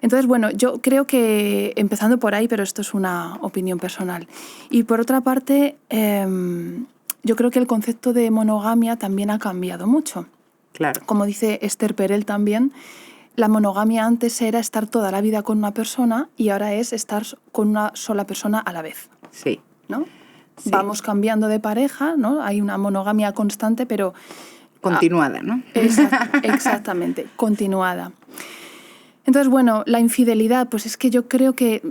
Entonces, bueno, yo creo que, empezando por ahí, pero esto es una opinión personal. Y por otra parte, yo creo que el concepto de monogamia también ha cambiado mucho. Claro. Como dice Esther Perel también, la monogamia antes era estar toda la vida con una persona y ahora es estar con una sola persona a la vez. Sí. ¿No? Sí. Vamos cambiando de pareja, ¿no? Hay una monogamia constante, pero... Continuada, ¿no? Exactamente, continuada. Entonces, bueno, la infidelidad, pues es que yo creo que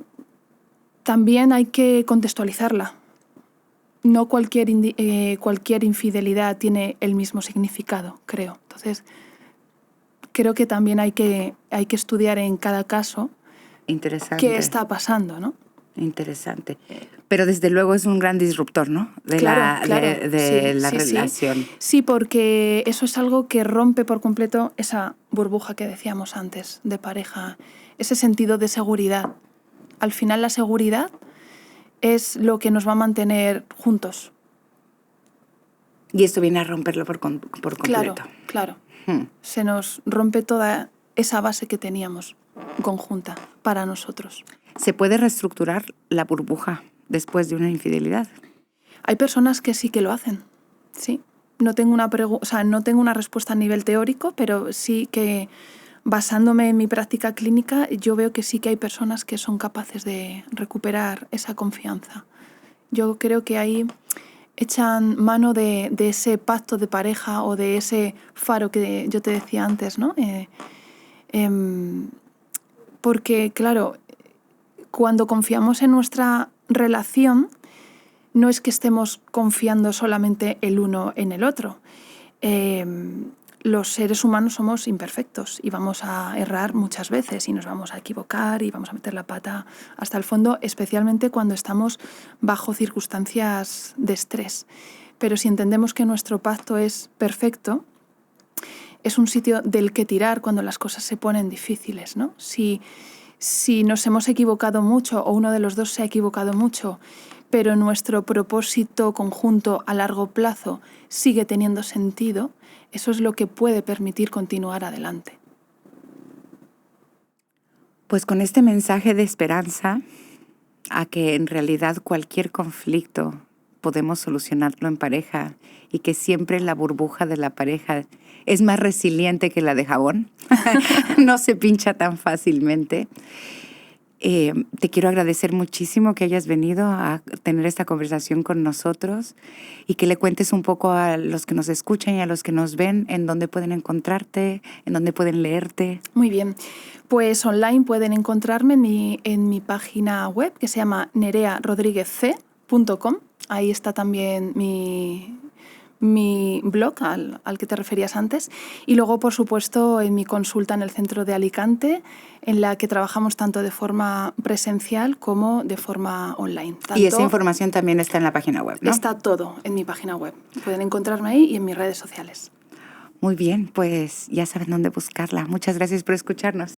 también hay que contextualizarla. No cualquier infidelidad tiene el mismo significado, creo. Entonces, creo que también hay que estudiar en cada caso qué está pasando, ¿no? Interesante. Pero desde luego es un gran disruptor, ¿no? De la relación. Sí, porque eso es algo que rompe por completo esa burbuja que decíamos antes de pareja, ese sentido de seguridad. Al final la seguridad es lo que nos va a mantener juntos. Y esto viene a romperlo por completo. Claro. Se nos rompe toda esa base que teníamos conjunta para nosotros. ¿Se puede reestructurar la burbuja después de una infidelidad? Hay personas que sí que lo hacen, sí. no tengo no tengo una respuesta a nivel teórico, pero sí que basándome en mi práctica clínica, yo veo que sí que hay personas que son capaces de recuperar esa confianza. Yo creo que ahí echan mano de ese pacto de pareja o de ese faro que yo te decía antes, ¿no? Porque, claro, cuando confiamos en nuestra relación, no es que estemos confiando solamente el uno en el otro. Los seres humanos somos imperfectos y vamos a errar muchas veces y nos vamos a equivocar y vamos a meter la pata hasta el fondo, especialmente cuando estamos bajo circunstancias de estrés. Pero si entendemos que nuestro pacto es perfecto, es un sitio del que tirar cuando las cosas se ponen difíciles, ¿no? Si nos hemos equivocado mucho o uno de los dos se ha equivocado mucho, pero nuestro propósito conjunto a largo plazo sigue teniendo sentido, eso es lo que puede permitir continuar adelante. Pues con este mensaje de esperanza a que en realidad cualquier conflicto podemos solucionarlo en pareja y que siempre la burbuja de la pareja es más resiliente que la de jabón, no se pincha tan fácilmente. Te quiero agradecer muchísimo que hayas venido a tener esta conversación con nosotros y que le cuentes un poco a los que nos escuchan y a los que nos ven en dónde pueden encontrarte, en dónde pueden leerte. Muy bien, pues online pueden encontrarme en mi página web que se llama nerearodriguezc.com. Ahí está también mi blog al que te referías antes, y luego, por supuesto, en mi consulta en el centro de Alicante, en la que trabajamos tanto de forma presencial como de forma online. Y esa información también está en la página web, ¿no? Está todo en mi página web. Pueden encontrarme ahí y en mis redes sociales. Muy bien, pues ya saben dónde buscarla. Muchas gracias por escucharnos.